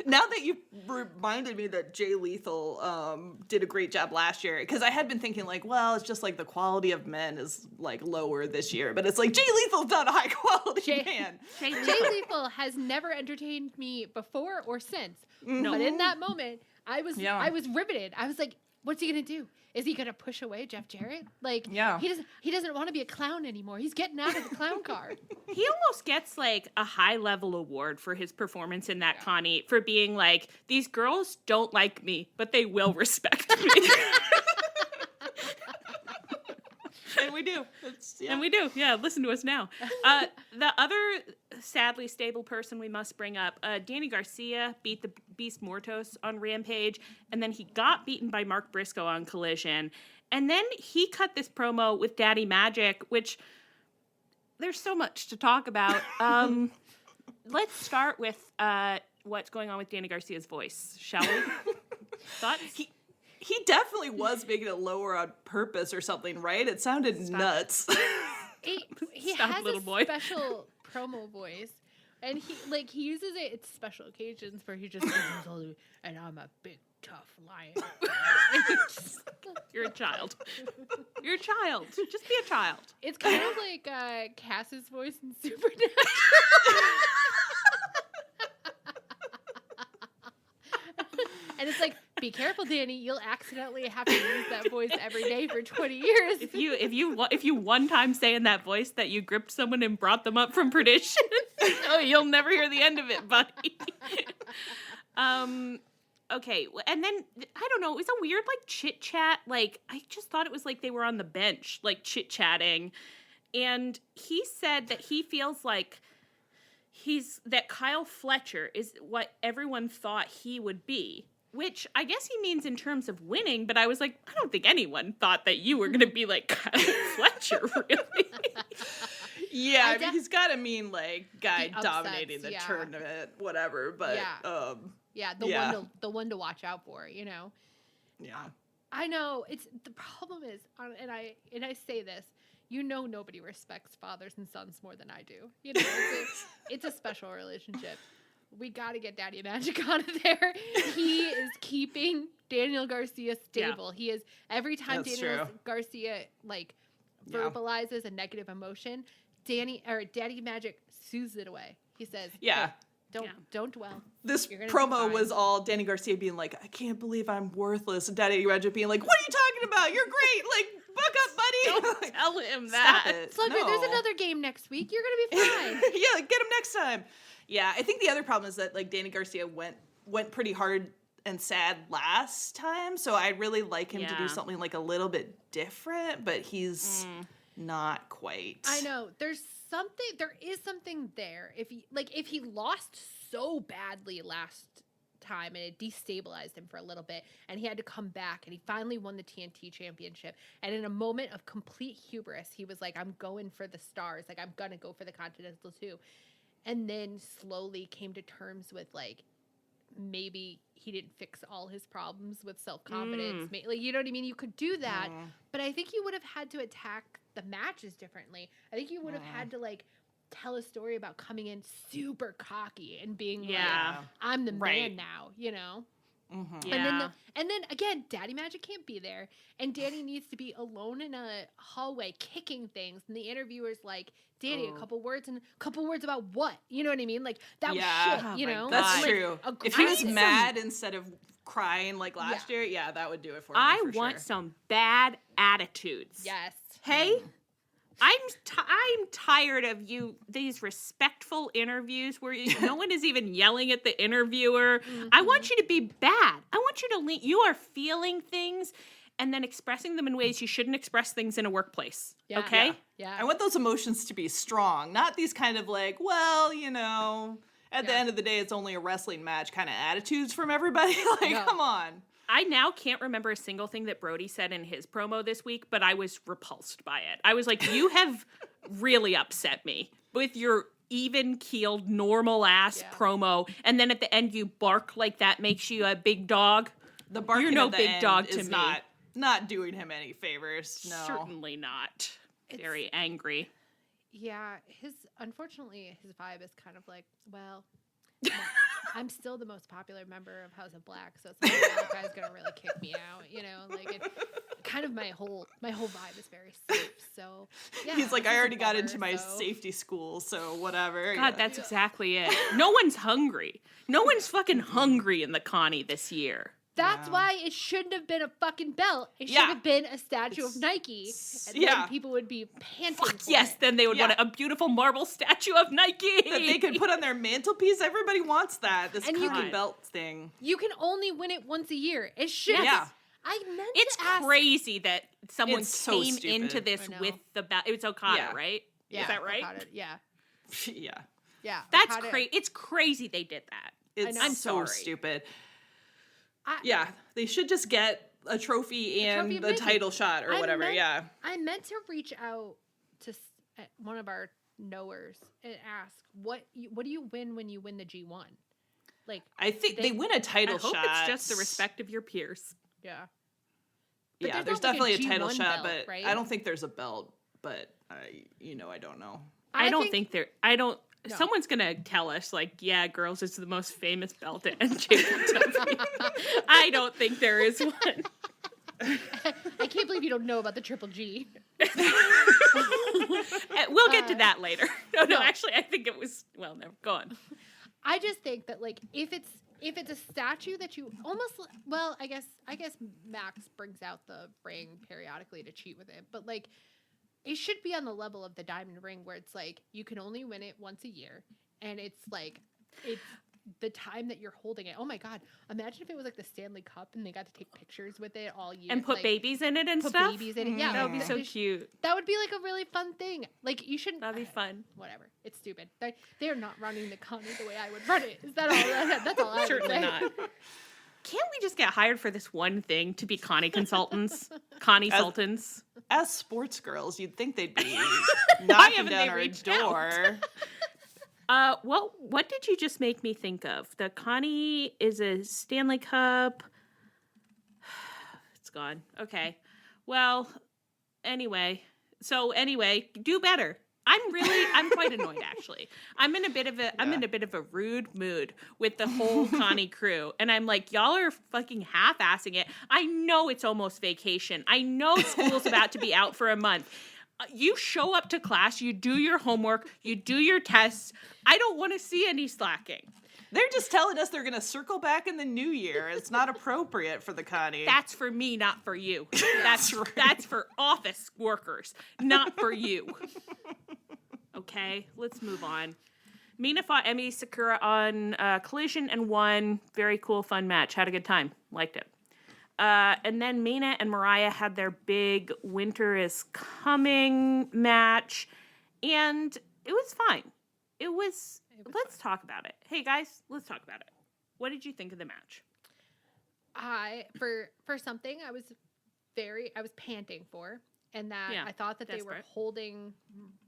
[SPEAKER 7] Now that you reminded me that Jay Lethal did a great job last year, because I had been thinking like, well, it's just like the quality of men is like lower this year, but it's like Jay Lethal's not a high quality man.
[SPEAKER 8] Jay Lethal has never entertained me before or since. No. But in that moment, I was riveted. I was like, what's he gonna do? Is he gonna push away Jeff Jarrett? Like, he doesn't want to be a clown anymore. He's getting out of the clown car.
[SPEAKER 6] He almost gets like a high level award for his performance in that, Connie, for being like, these girls don't like me, but they will respect me.
[SPEAKER 7] And we do.
[SPEAKER 6] And we do. Yeah, listen to us now. The other sadly stable person we must bring up, Danny Garcia beat the Beast Mortos on Rampage, and then he got beaten by Mark Briscoe on Collision. And then he cut this promo with Daddy Magic, which there's so much to talk about. Let's start with what's going on with Danny Garcia's voice, shall we? Thoughts?
[SPEAKER 7] He definitely was making it lower on purpose or something, right? It sounded nuts.
[SPEAKER 8] He has a special promo voice, and he uses it at special occasions where he just goes, and I'm a big tough lion.
[SPEAKER 6] You're a child. You're a child. Just be a child.
[SPEAKER 8] It's kind of like Cass's voice in Supernatural. And it's like, be careful, Danny. You'll accidentally have to use that voice every day for 20 years.
[SPEAKER 6] If you one time say in that voice that you gripped someone and brought them up from perdition, you'll never hear the end of it, buddy. Okay, and then I don't know. It was a weird like chit chat. Like I just thought it was like they were on the bench, like chit chatting, and he said that he feels like that Kyle Fletcher is what everyone thought he would be. Which I guess he means in terms of winning, but I was like, I don't think anyone thought that you were going to be like Kyle Fletcher, really.
[SPEAKER 7] Yeah, I mean, he's got to mean like guy dominating the tournament, whatever. But
[SPEAKER 8] the one to watch out for, you know.
[SPEAKER 7] Yeah,
[SPEAKER 8] I know. The problem is, and I say this, you know, nobody respects fathers and sons more than I do. You know, it's a special relationship. We got to get Daddy Magic out of there. He is keeping Daniel Garcia stable. Yeah. He is, every time Garcia like verbalizes a negative emotion, Daddy Magic soothes it away. He says, hey, don't dwell.
[SPEAKER 7] This promo was all Danny Garcia being like, I can't believe I'm worthless. And Daddy Magic being like, what are you talking about? You're great. Like, buck up, buddy.
[SPEAKER 6] Don't tell him that.
[SPEAKER 8] Slugger, there's another game next week. You're going to be fine.
[SPEAKER 7] Yeah, get him next time. Yeah, I think the other problem is that like Danny Garcia went pretty hard and sad last time, so I'd really like him to do something like a little bit different, but he's not quite.
[SPEAKER 8] I know. There is something there. If he lost so badly last time and it destabilized him for a little bit and he had to come back and he finally won the TNT championship, and in a moment of complete hubris he was like, I'm going for the stars, like I'm gonna go for the Continental too, and then slowly came to terms with like maybe he didn't fix all his problems with self-confidence. Like, you know what I mean? You could do that, but I think you would have had to attack the matches differently. I think you would have had to like tell a story about coming in super cocky and being like, I'm the man now, you know? And then again, Daddy Magic can't be there, and Danny needs to be alone in a hallway kicking things, and the interviewer's like, Danny, a couple words about what? You know what I mean? Like, that was shit, you know?
[SPEAKER 7] That's
[SPEAKER 8] like,
[SPEAKER 7] true. If he was mad instead of crying like last year, that would do it for me.
[SPEAKER 6] I want some bad attitudes.
[SPEAKER 8] Yes.
[SPEAKER 6] Hey, I'm tired of these respectful interviews where no one is even yelling at the interviewer. I want you to be bad. I want you to you are feeling things and then expressing them in ways you shouldn't express things in a workplace. Yeah. Okay?
[SPEAKER 8] Yeah.
[SPEAKER 7] I want those emotions to be strong, not these kind of like, well, you know, at the end of the day, it's only a wrestling match kind of attitudes from everybody. Like, come on.
[SPEAKER 6] I now can't remember a single thing that Brody said in his promo this week, but I was repulsed by it. I was like, you have really upset me with your even-keeled, normal-ass promo, and then at the end you bark like that makes you a big dog.
[SPEAKER 7] The barking
[SPEAKER 6] You're no
[SPEAKER 7] at the
[SPEAKER 6] big
[SPEAKER 7] end
[SPEAKER 6] dog to
[SPEAKER 7] is
[SPEAKER 6] me.
[SPEAKER 7] Not doing him any favors. No.
[SPEAKER 6] Certainly not. Very angry.
[SPEAKER 8] Yeah, unfortunately, his vibe is kind of like, well, I'm still the most popular member of House of Black, so it's like, that guy's gonna really kick me out, you know? Like, kind of my whole vibe is very safe. So yeah,
[SPEAKER 7] he's like, I already got into my safety school, so whatever.
[SPEAKER 6] God, that's exactly it. No one's hungry. No one's fucking hungry in the Connie this year.
[SPEAKER 8] That's why it shouldn't have been a fucking belt. It should have been a statue of Nike. And then people would be panting for
[SPEAKER 6] yes,
[SPEAKER 8] it.
[SPEAKER 6] then they would want a beautiful marble statue of Nike.
[SPEAKER 7] That they could put on their mantelpiece. Everybody wants that. This Connie belt thing.
[SPEAKER 8] You can only win it once a year. It should.
[SPEAKER 7] Yeah.
[SPEAKER 8] I meant
[SPEAKER 6] it's
[SPEAKER 8] to ask.
[SPEAKER 6] crazy that someone
[SPEAKER 7] so
[SPEAKER 6] came
[SPEAKER 7] stupid.
[SPEAKER 6] into this with the belt. It's Okada, right?
[SPEAKER 8] Yeah.
[SPEAKER 6] Is that right?
[SPEAKER 8] Okada, yeah.
[SPEAKER 7] Yeah.
[SPEAKER 6] That's crazy. It's crazy they did that.
[SPEAKER 7] I'm so stupid. They should just get a trophy and the title shot or whatever.
[SPEAKER 8] I meant to reach out to one of our knowers and ask, what do you win when you win the G1? Like,
[SPEAKER 7] I think they win a title shot.
[SPEAKER 6] I hope it's just the respect of your peers.
[SPEAKER 8] Yeah.
[SPEAKER 7] But there's definitely a title shot,
[SPEAKER 8] belt,
[SPEAKER 7] but
[SPEAKER 8] right?
[SPEAKER 7] I don't think there's a belt. But I don't know.
[SPEAKER 6] I don't think there. I don't. No. Someone's gonna tell us, like, yeah, girls, it's the most famous belt at NJPW. I don't think there is one.
[SPEAKER 8] I can't believe you don't know about the Triple G.
[SPEAKER 6] We'll get to that later. No, actually, I think it was. Well, no, go on.
[SPEAKER 8] I just think that, like, if it's a statue that you almost, well, I guess Max brings out the ring periodically to cheat with it, but like, it should be on the level of the diamond ring where it's like, you can only win it once a year. And it's like, it's the time that you're holding it. Oh my God. Imagine if it was like the Stanley Cup and they got to take pictures with it all year.
[SPEAKER 6] And put babies in it and
[SPEAKER 8] put
[SPEAKER 6] stuff?
[SPEAKER 8] Babies in it. Yeah.
[SPEAKER 6] That would be so cute.
[SPEAKER 8] That would be like a really fun thing. Like, you shouldn't.
[SPEAKER 6] That'd be fun.
[SPEAKER 8] Whatever. It's stupid. They are not running the Connie the way I would run it. Is that all? That's all I would
[SPEAKER 6] Certainly
[SPEAKER 8] say.
[SPEAKER 6] not. Can't we just get hired for this one thing to be Connie consultants? Connie sultans?
[SPEAKER 7] As sports girls, you'd think they'd be knocking down our door.
[SPEAKER 6] What did you just make me think of? The Connie is a Stanley Cup. It's gone. Okay. Well, anyway, do better. I'm quite annoyed actually. I'm in a bit of a rude mood with the whole Connie crew. And I'm like, y'all are fucking half-assing it. I know it's almost vacation. I know school's about to be out for a month. You show up to class, you do your homework, you do your tests. I don't want to see any slacking.
[SPEAKER 7] They're just telling us they're going to circle back in the new year. It's not appropriate for the Connie.
[SPEAKER 6] That's for me, not for you. That's right. That's for office workers, not for you. Okay, let's move on. Mina fought Emi Sakura on Collision and won. Very cool, fun match. Had a good time. Liked it. And then Mina and Mariah had their big Winter is Coming match. And it was fine. Let's talk about it. Hey, guys, let's talk about it. What did you think of the match?
[SPEAKER 8] For something I was panting for, and that I thought that they were holding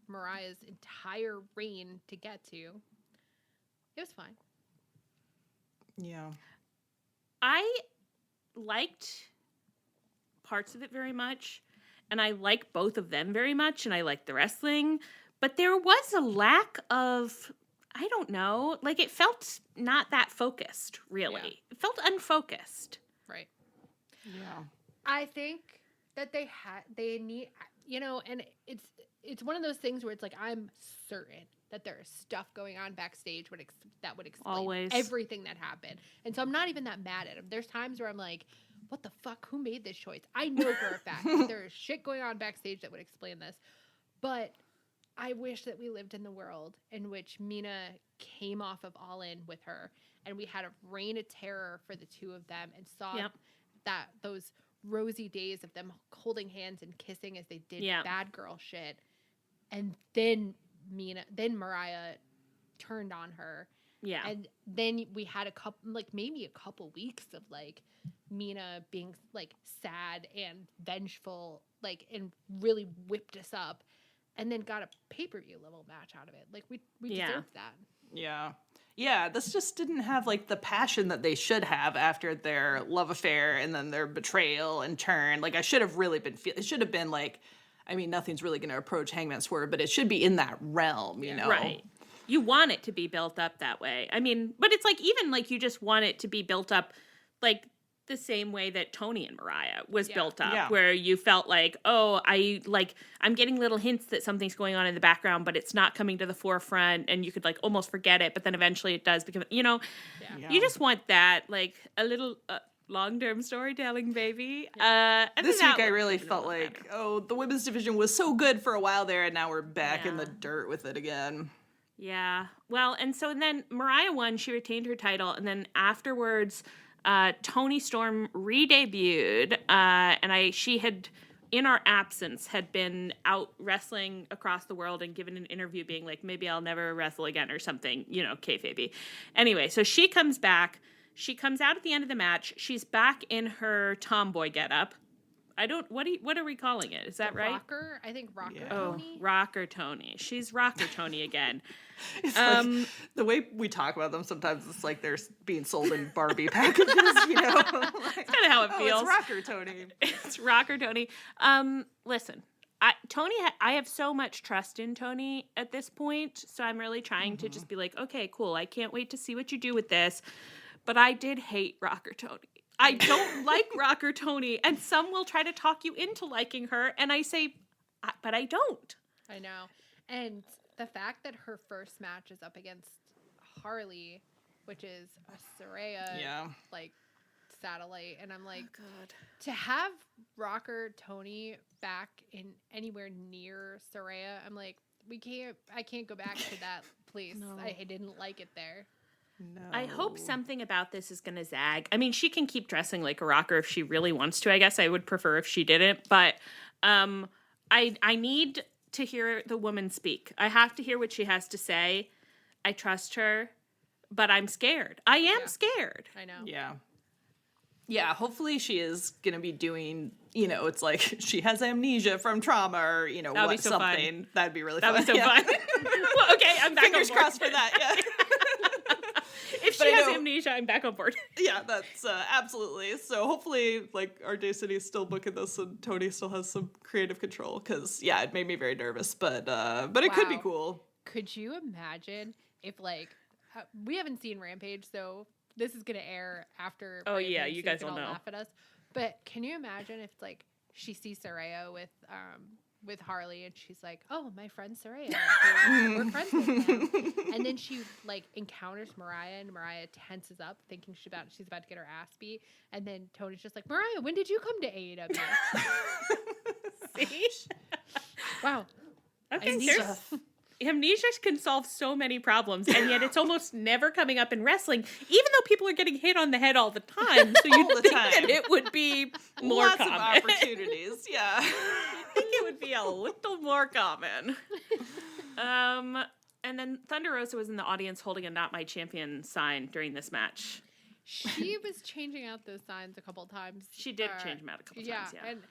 [SPEAKER 8] Mariah's entire reign to get to. It was fine.
[SPEAKER 7] Yeah.
[SPEAKER 6] I liked parts of it very much, and I like both of them very much, and I like the wrestling, but there was a lack of, I don't know, like it felt not that focused, really. Yeah. It felt unfocused.
[SPEAKER 8] Right.
[SPEAKER 7] Yeah.
[SPEAKER 8] I think that they need, and it's one of those things where it's like, I'm certain that there is stuff going on backstage that would explain everything that happened. And so I'm not even that mad at him. There's times where I'm like, what the fuck? Who made this choice? I know for a fact that there is shit going on backstage that would explain this. But I wish that we lived in the world in which Mina came off of All In with her, and we had a reign of terror for the two of them, and saw that those rosy days of them holding hands and kissing as they did bad girl shit. And then Mariah turned on her. Yeah. And then we had maybe a couple weeks of Mina being sad and vengeful, and really whipped us up, and then got a pay-per-view level match out of it. We deserved that. Yeah.
[SPEAKER 7] Yeah, this just didn't have the passion that they should have after their love affair and then their betrayal and turn. I should have really been it should have been nothing's really going to approach Hangman Swerve, but it should be in that realm, you know.
[SPEAKER 6] Right. You want it to be built up that way. I mean, but it's even you just want it to be built up the same way that Toni and Mariah was built up, where you felt I'm getting little hints that something's going on in the background, but it's not coming to the forefront, and you could almost forget it, but then eventually it does become, you just want that, a little long-term storytelling, baby.
[SPEAKER 7] This week I really felt the women's division was so good for a while there, and now we're back in the dirt with it again.
[SPEAKER 6] Yeah. Well, and so then Mariah won, she retained her title, and then afterwards, Toni Storm re-debuted, and she had, in our absence, had been out wrestling across the world and given an interview being maybe I'll never wrestle again or something, kayfabe. Anyway, so she comes back. She comes out at the end of the match. She's back in her tomboy getup. What are we calling it? Is that right?
[SPEAKER 8] Rocker? I think Rocker Toni.
[SPEAKER 6] Oh, Rocker Toni. She's Rocker Toni again.
[SPEAKER 7] It's the way we talk about them sometimes, it's they're being sold in Barbie packages, That's
[SPEAKER 6] kind of how it feels.
[SPEAKER 7] It's Rocker Toni.
[SPEAKER 6] It's Rocker Toni. Listen, I have so much trust in Toni at this point, so I'm really trying to just be okay, cool. I can't wait to see what you do with this. But I did hate Rocker Toni. I don't like Rocker Toni, and some will try to talk you into liking her, and I say, but I don't.
[SPEAKER 8] I know. And the fact that her first match is up against Harley, which is a Saraya, satellite, and I'm God. To have Rocker Toni back in anywhere near Saraya, I'm I can't go back to that place. No. I didn't like it there.
[SPEAKER 6] No. I hope something about this is going to zag. I mean, she can keep dressing like a rocker if she really wants to. I guess I would prefer if she didn't. But I need to hear the woman speak. I have to hear what she has to say. I trust her, but I'm scared. I am scared.
[SPEAKER 8] I know.
[SPEAKER 7] Yeah. Yeah, hopefully she is going to be doing, it's she has amnesia from trauma or,
[SPEAKER 6] That'd be so
[SPEAKER 7] something.
[SPEAKER 6] Fun.
[SPEAKER 7] That'd be really
[SPEAKER 6] fun.
[SPEAKER 7] That'd
[SPEAKER 6] be so fun. Well, okay, I'm back
[SPEAKER 7] Fingers
[SPEAKER 6] on board.
[SPEAKER 7] crossed for that, yeah.
[SPEAKER 6] If she has amnesia, I'm back on board.
[SPEAKER 7] Yeah, that's absolutely. So hopefully, RJ City's still booking this and Toni still has some creative control because, it made me very nervous, but it could be cool.
[SPEAKER 8] Could you imagine if, we haven't seen Rampage, so this is going to air after
[SPEAKER 6] Oh,
[SPEAKER 8] Rampage,
[SPEAKER 6] yeah, you guys will know.
[SPEAKER 8] Laugh at us. But can you imagine if, she sees Saraya with Harley, and she's like, "Oh, my friend Saraya, we're friends with him." And then she encounters Mariah, and Mariah tenses up, thinking she's about to get her ass beat. And then Tony's just like, "Mariah, when did you come to AEW?"
[SPEAKER 6] See?
[SPEAKER 8] Wow.
[SPEAKER 6] Okay, amnesia can solve so many problems, and yet it's almost never coming up in wrestling, even though people are getting hit on the head all the time. So you'd think that it would be more
[SPEAKER 7] Lots
[SPEAKER 6] common.
[SPEAKER 7] of opportunities, yeah.
[SPEAKER 6] I think it would be a little more common. And then Thunder Rosa was in the audience holding a "Not My Champion" sign during this match.
[SPEAKER 8] She was changing out those signs a couple times.
[SPEAKER 6] She did change them out a couple times, yeah.
[SPEAKER 8] And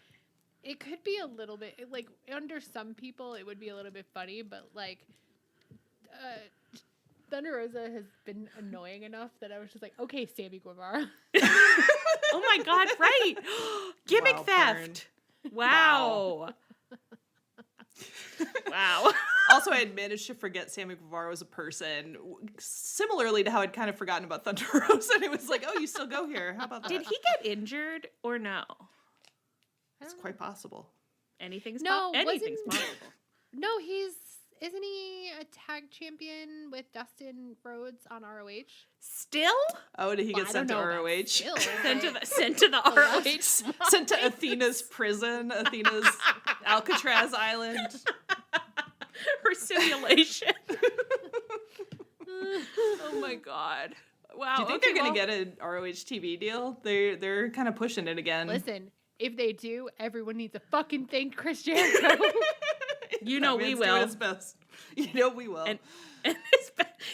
[SPEAKER 8] it could be a little bit, like, under some people, it would be a little bit funny, but, like, Thunder Rosa has been annoying enough that I was just like, okay, Sammy Guevara.
[SPEAKER 6] Oh my God, right. Gimmick theft. Wow. Wow.
[SPEAKER 7] Also, I had managed to forget Sammy Guevara was a person, similarly to how I'd kind of forgotten about Thunder Rosa, and it was like, oh, you still go here. How about that?
[SPEAKER 6] Did he get injured or no?
[SPEAKER 7] It's quite possible.
[SPEAKER 6] Anything's
[SPEAKER 8] possible. No, isn't he a tag champion with Dustin Rhodes on ROH?
[SPEAKER 7] Still? Oh, did he get sent to ROH?
[SPEAKER 6] Sent to the ROH.
[SPEAKER 7] Sent to Athena's prison, Athena's Alcatraz Island.
[SPEAKER 6] Her simulation. Oh my God. Wow.
[SPEAKER 7] Do you think they're going to get an ROH TV deal? They're kind of pushing it again.
[SPEAKER 8] Listen, if they do, everyone needs to fucking thank Chris Jericho.
[SPEAKER 6] You know we will.
[SPEAKER 7] His best. You know we will.
[SPEAKER 6] And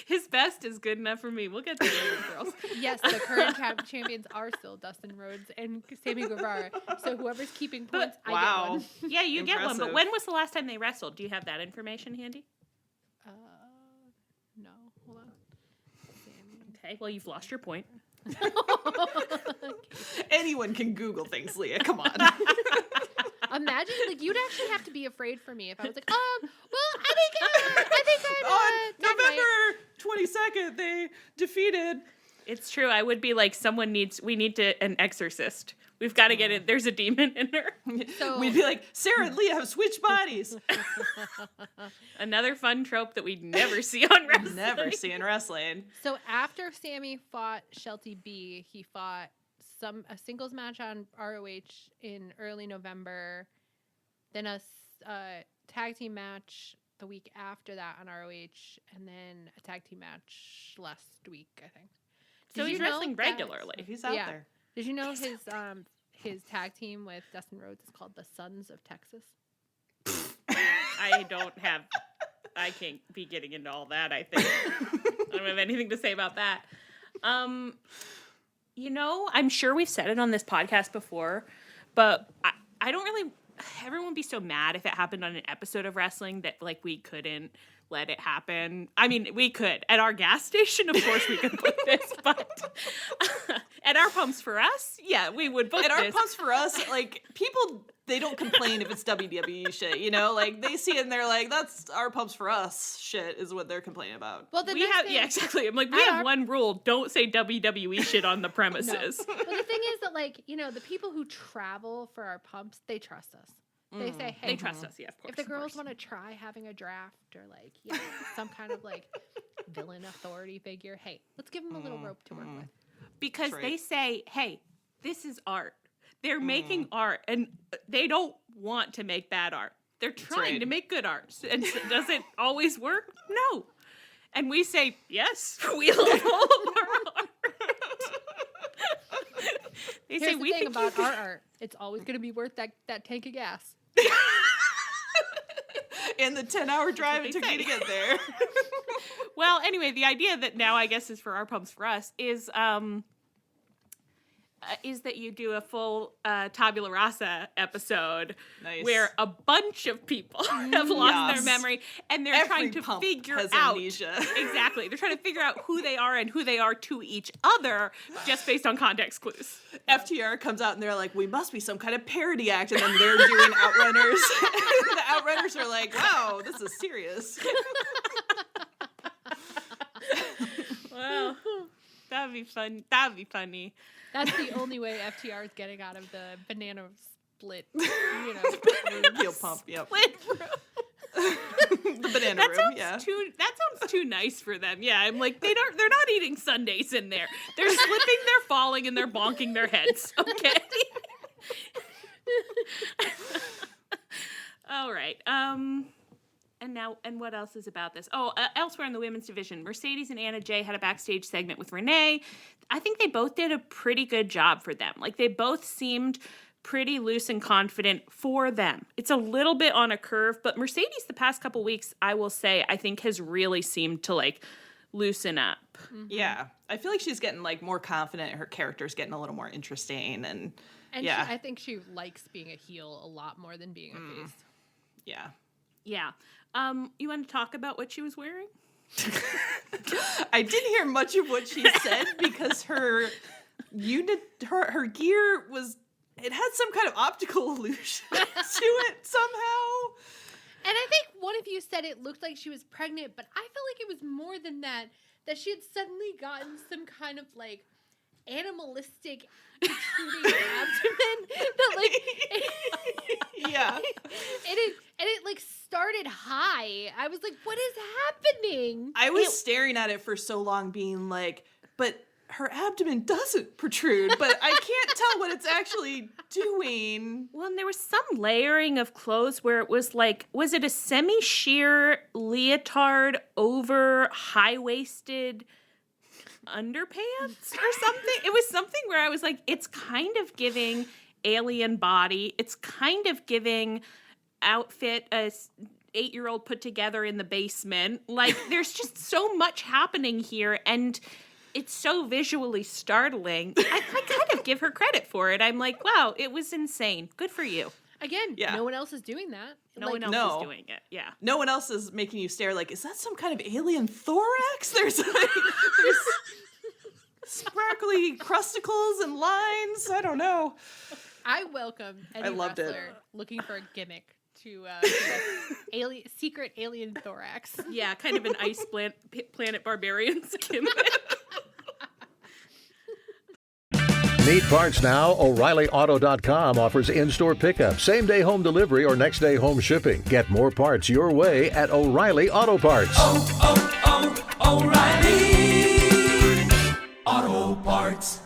[SPEAKER 6] his best is good enough for me. We'll get the girls.
[SPEAKER 8] Yes, the current champions are still Dustin Rhodes and Sammy Guevara. So whoever's keeping points, I get one.
[SPEAKER 6] Yeah, you get one. But when was the last time they wrestled? Do you have that information handy?
[SPEAKER 8] No. Hold on.
[SPEAKER 6] Okay, well, you've lost your point.
[SPEAKER 7] Anyone can Google things, Leah. Come on.
[SPEAKER 8] Imagine, like, you'd actually have to be afraid for me if I was like, well, I think
[SPEAKER 7] on November 22nd, they defeated.
[SPEAKER 6] It's true. I would be like, we need an exorcist. We've got to get it. There's a demon in her.
[SPEAKER 7] So, we'd be like, Sarah and Leah have switched bodies.
[SPEAKER 6] Another fun trope that we never see on wrestling.
[SPEAKER 7] Never see in wrestling.
[SPEAKER 8] So after Sammy fought Shelty B, he fought a singles match on ROH in early November, then a tag team match the week after that on ROH, and then a tag team match last week, I think.
[SPEAKER 6] So he's wrestling regularly.
[SPEAKER 7] He's out there.
[SPEAKER 8] Did you know his tag team with Dustin Rhodes is called the Sons of Texas?
[SPEAKER 6] I can't be getting into all that, I think. I don't have anything to say about that. You know, I'm sure we've said it on this podcast before, but I don't really, everyone would be so mad if it happened on an episode of wrestling that, like, we couldn't let it happen. I mean, we could. At our gas station, of course, we could book this, but at our Pumps For Us, yeah, we would book this.
[SPEAKER 7] At our Pumps For Us, like, people, they don't complain if it's WWE shit, you know? Like, they see it and they're like, that's our Pumps For Us shit is what they're complaining about.
[SPEAKER 8] Well,
[SPEAKER 6] yeah, exactly. I'm like, we have one rule. Don't say WWE shit on the premises.
[SPEAKER 8] No. But the thing is that, like, you know, the people who travel for our pumps, they trust us. They say, hey,
[SPEAKER 6] they trust us, yeah, of course.
[SPEAKER 8] If the girls want to try having a draft or, like, you know, some kind of, like, villain authority figure, hey, let's give them a little rope to work with.
[SPEAKER 6] Because they say, hey, this is art. They're making art, and they don't want to make bad art. They're trying to make good art. And does it always work? No. And we say, yes, we love all of our art. They say,
[SPEAKER 8] we think about our art. It's always going to be worth that tank of gas.
[SPEAKER 7] And the 10-hour drive it took me to get there.
[SPEAKER 6] Well, anyway, the idea that now I guess is for our Pumps For Us is that you do a full tabula rasa episode where a bunch of people have lost their memory and they're trying to figure out
[SPEAKER 7] amnesia.
[SPEAKER 6] Exactly. They're trying to figure out who they are and who they are to each other just based on context clues.
[SPEAKER 7] FTR comes out and they're like, we must be some kind of parody act, and then they're doing Outrunners. The Outrunners are like, wow, this is serious.
[SPEAKER 6] Well, that'd be fun. That'd be funny.
[SPEAKER 8] That's the only way FTR is getting out of the banana split, you know,
[SPEAKER 7] heel pump. Yep.
[SPEAKER 6] Split room.
[SPEAKER 7] The banana room. Yeah.
[SPEAKER 6] That sounds too nice for them. Yeah, I'm like they're not eating sundaes in there. They're slipping, they're falling, and they're bonking their heads. Okay. All right. And what else is about this? Oh, elsewhere in the women's division, Mercedes and Anna Jay had a backstage segment with Renee. I think they both did a pretty good job for them. Like, they both seemed pretty loose and confident for them. It's a little bit on a curve, but Mercedes the past couple weeks, I will say, I think has really seemed to, like, loosen up.
[SPEAKER 7] Mm-hmm. Yeah. I feel like she's getting, like, more confident. Her character's getting a little more interesting. And yeah.
[SPEAKER 8] I think she likes being a heel a lot more than being a face.
[SPEAKER 7] Yeah.
[SPEAKER 6] Yeah. You want to talk about what she was wearing?
[SPEAKER 7] I didn't hear much of what she said because her gear was, it had some kind of optical illusion to it somehow.
[SPEAKER 8] And I think one of you said it looked like she was pregnant, but I felt like it was more than that she had suddenly gotten some kind of, like, animalistic protruding abdomen that, like,
[SPEAKER 7] yeah.
[SPEAKER 8] And it like started high. I was like, what is happening?
[SPEAKER 7] I was staring at it for so long being like, but her abdomen doesn't protrude, but I can't tell what it's actually doing.
[SPEAKER 6] Well, and there was some layering of clothes where it was like, was it a semi-sheer leotard over high-waisted underpants or something? It was something where I was like, it's kind of giving alien body. It's kind of giving outfit a 8-year-old put together in the basement. Like, there's just so much happening here, and it's so visually startling. I kind of give her credit for it. I'm like, wow, it was insane. Good for you.
[SPEAKER 8] Again, no one else is doing that.
[SPEAKER 6] No one else is doing it. Yeah.
[SPEAKER 7] No one else is making you stare like, is that some kind of alien thorax? There's sparkly crusticles and lines. I don't know.
[SPEAKER 8] I welcome any wrestler looking for a gimmick to secret alien thorax.
[SPEAKER 6] Yeah, kind of an Ice Planet Barbarians gimmick.
[SPEAKER 9] Need parts now? O'ReillyAuto.com offers in-store pickup, same-day home delivery, or next-day home shipping. Get more parts your way at O'Reilly Auto Parts.
[SPEAKER 10] O'Reilly Auto Parts.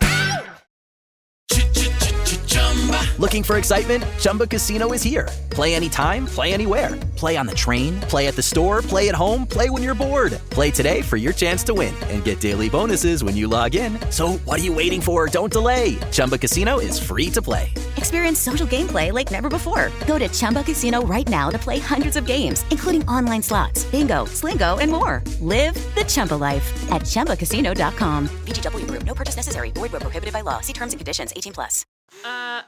[SPEAKER 10] Looking for excitement? Chumba Casino is here. Play anytime, play anywhere. Play on the train, play at the store, play at home, play when you're bored. Play today for your chance to win and get daily bonuses when you log in. So what are you waiting for? Don't delay. Chumba Casino is free to play.
[SPEAKER 4] Experience social gameplay like never before. Go to Chumba Casino right now to play hundreds of games, including online slots, bingo, Slingo, and more. Live the Chumba life at ChumbaCasino.com.
[SPEAKER 5] VGW Group. No purchase necessary. Void where prohibited by law. See terms and conditions. 18+.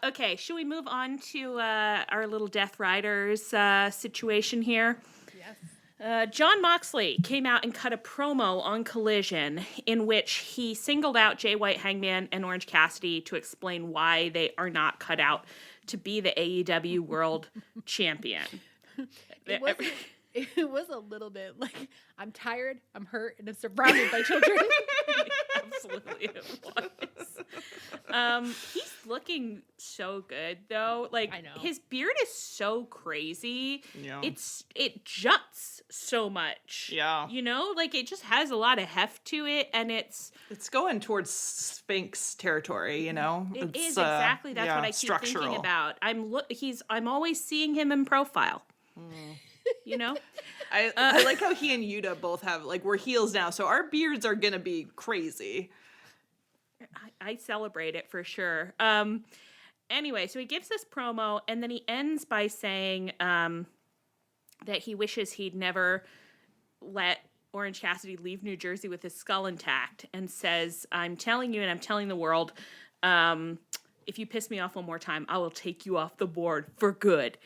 [SPEAKER 6] Okay, should we move on to our little Death Riders situation here? Yes. Jon Moxley came out and cut a promo on Collision in which he singled out Jay White, Hangman, and Orange Cassidy to explain why they are not cut out to be the AEW World Champion.
[SPEAKER 8] It was a little bit like, I'm tired, I'm hurt, and I'm surrounded by children.
[SPEAKER 6] Absolutely it was. He's looking so good, though. Like,
[SPEAKER 8] I know.
[SPEAKER 6] His beard is so crazy.
[SPEAKER 7] Yeah.
[SPEAKER 6] It juts so much.
[SPEAKER 7] Yeah.
[SPEAKER 6] You know? Like, it just has a lot of heft to it, and it's
[SPEAKER 7] going towards Sphinx territory, you know?
[SPEAKER 6] It is exactly. That's what I keep thinking about. I'm always seeing him in profile. You know?
[SPEAKER 7] I like how he and Yuta both have, like, we're heels now, so our beards are gonna be crazy.
[SPEAKER 6] I celebrate it for sure. Anyway, so he gives this promo, and then he ends by saying that he wishes he'd never let Orange Cassidy leave New Jersey with his skull intact, and says, I'm telling you and I'm telling the world, if you piss me off one more time, I will take you off the board for good.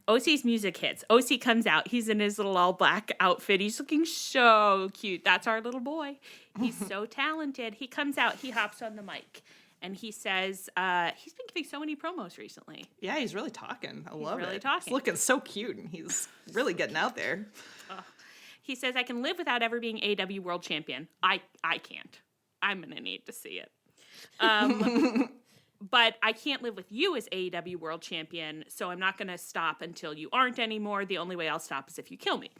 [SPEAKER 6] OC's music hits. OC comes out. He's in his little all-black outfit. He's looking so cute. That's our little boy. He's so talented. He comes out. He hops on the mic. And he says, he's been giving so many promos recently.
[SPEAKER 7] Yeah, he's really talking. I love it.
[SPEAKER 6] He's really talking.
[SPEAKER 7] He's looking so cute, and he's really getting out there.
[SPEAKER 6] He says, I can live without ever being AEW World Champion. I can't. I'm going to need to see it. But I can't live with you as AEW World Champion, so I'm not going to stop until you aren't anymore. The only way I'll stop is if you kill me.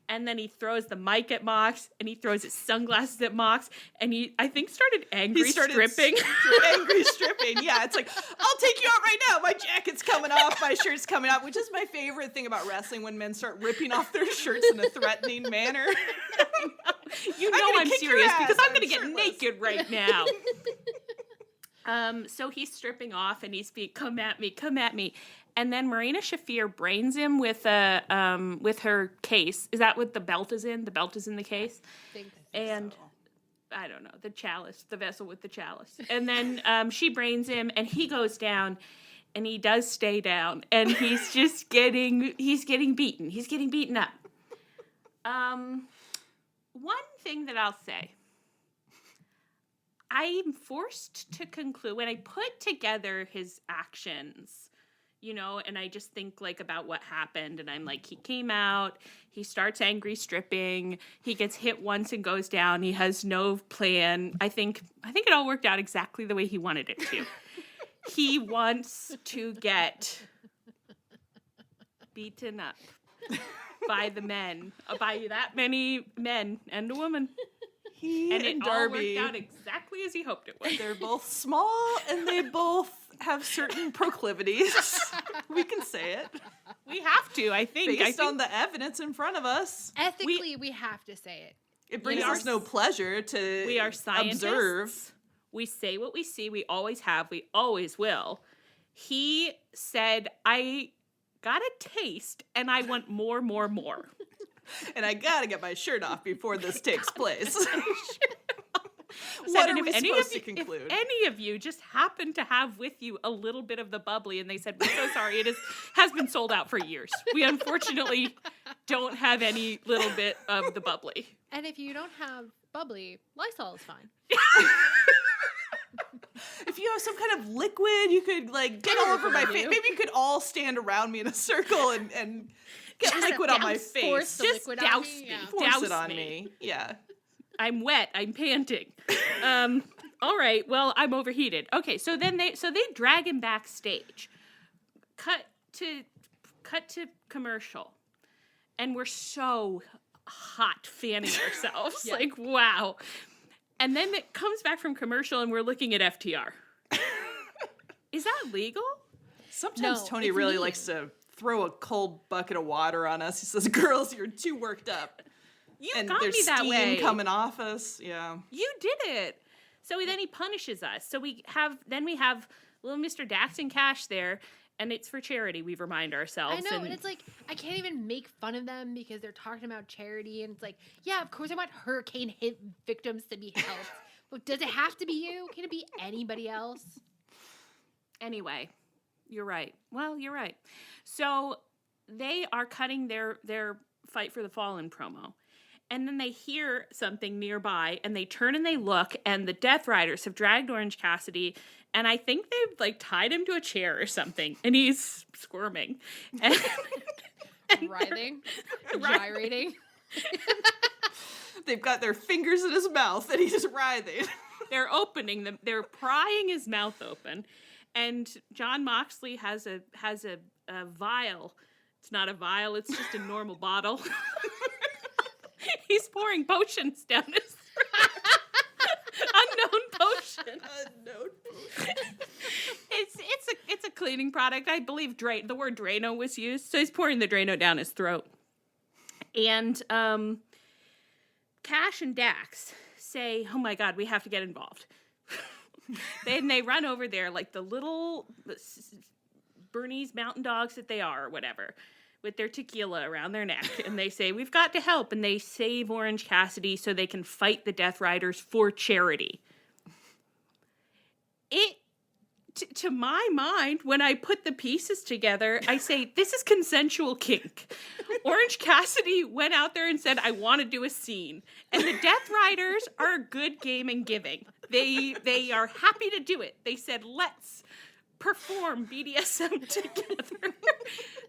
[SPEAKER 6] And then he throws the mic at Mox, and he throws his sunglasses at Mox, and I think, started stripping.
[SPEAKER 7] Angry stripping, yeah. It's like, I'll take you out right now. My jacket's coming off, my shirt's coming off, which is my favorite thing about wrestling, when men start ripping off their shirts in a threatening manner.
[SPEAKER 6] You know I'm serious, because I'm going to get naked right now. So he's stripping off, and he's being, come at me. And then Marina Shafir brains him with her case. Is that what the belt is in? The belt is in the case?
[SPEAKER 8] I think so.
[SPEAKER 6] I don't know, the chalice, the vessel with the chalice. And then she brains him, and he goes down, and he does stay down, and he's just getting beaten. He's getting beaten up. One thing that I'll say, I'm forced to conclude, when I put together his actions, and I just think, like, about what happened, and I'm like, he came out, he starts angry stripping, he gets hit once and goes down, he has no plan. I think it all worked out exactly the way he wanted it to. He wants to get beaten up by the men, by that many men and a woman. And it
[SPEAKER 7] Darby,
[SPEAKER 6] all worked out exactly as he hoped it would.
[SPEAKER 7] They're both small, and they both have certain proclivities. We can say it.
[SPEAKER 6] We have to, I think.
[SPEAKER 7] Based on the evidence in front of us.
[SPEAKER 8] Ethically, we have to say it.
[SPEAKER 7] It brings us no pleasure to
[SPEAKER 6] We are scientists.
[SPEAKER 7] observe.
[SPEAKER 6] We say what we see. We always have. We always will. He said, I got a taste, and I want more.
[SPEAKER 7] And I gotta get my shirt off before this takes place. What are we supposed to conclude?
[SPEAKER 6] If any of you just happen to have with you a little bit of the bubbly, and they said, we're so sorry, it has been sold out for years. We unfortunately don't have any little bit of the bubbly.
[SPEAKER 8] And if you don't have bubbly, Lysol is fine.
[SPEAKER 7] If you have some kind of liquid, you could, like, get all over my face. Maybe you could all stand around me in a circle and get liquid on my face.
[SPEAKER 8] Force the
[SPEAKER 6] just
[SPEAKER 8] liquid
[SPEAKER 6] douse
[SPEAKER 8] on me.
[SPEAKER 6] me.
[SPEAKER 8] Yeah.
[SPEAKER 7] Force
[SPEAKER 6] Douse
[SPEAKER 7] it on
[SPEAKER 6] me.
[SPEAKER 7] me. Yeah.
[SPEAKER 6] I'm wet. I'm panting. All right. Well, I'm overheated. Okay. So then they drag him backstage. Cut to commercial, and we're so hot fanning ourselves.
[SPEAKER 8] Yeah.
[SPEAKER 6] Like, wow. And then it comes back from commercial, and we're looking at FTR. Is that legal?
[SPEAKER 7] Sometimes
[SPEAKER 8] No,
[SPEAKER 7] Tony
[SPEAKER 8] it's
[SPEAKER 7] really
[SPEAKER 8] mean.
[SPEAKER 7] likes to throw a cold bucket of water on us. He says, "Girls, you're too worked up."
[SPEAKER 6] You
[SPEAKER 7] And
[SPEAKER 6] got
[SPEAKER 7] there's
[SPEAKER 6] me that
[SPEAKER 7] steam
[SPEAKER 6] way.
[SPEAKER 7] coming off us. Yeah.
[SPEAKER 6] You did it. So then he punishes us. So we have little Mr. Daxton Cash there, and it's for charity, we remind ourselves.
[SPEAKER 8] I know, and it's like, I can't even make fun of them because they're talking about charity, and it's like, yeah, of course I want hurricane hit victims to be helped, but does it have to be you? Can it be anybody else?
[SPEAKER 6] Anyway, you're right. Well, you're right. So they are cutting their Fight for the Fallen promo. And then they hear something nearby, and they turn and they look, and the Death Riders have dragged Orange Cassidy, and I think they've, like, tied him to a chair or something, and he's squirming. And
[SPEAKER 8] Writhing, gyrating.
[SPEAKER 7] They've got their fingers in his mouth, and he's writhing.
[SPEAKER 6] They're opening them. They're prying his mouth open, and John Moxley has a vial. It's not a vial. It's just a normal bottle. He's pouring potions down his throat. Unknown potion. It's a cleaning product. I believe the word Drano was used. So he's pouring the Drano down his throat. And Cash and Dax say, "Oh my God, we have to get involved." They run over there like the little Bernese mountain dogs that they are, or whatever, with their tequila around their neck, and they say, "We've got to help," and they save Orange Cassidy so they can fight the Death Riders for charity. To my mind, when I put the pieces together, I say, this is consensual kink. Orange Cassidy went out there and said, "I want to do a scene," and the Death Riders are good game and giving. They are happy to do it. They said, "Let's perform BDSM together."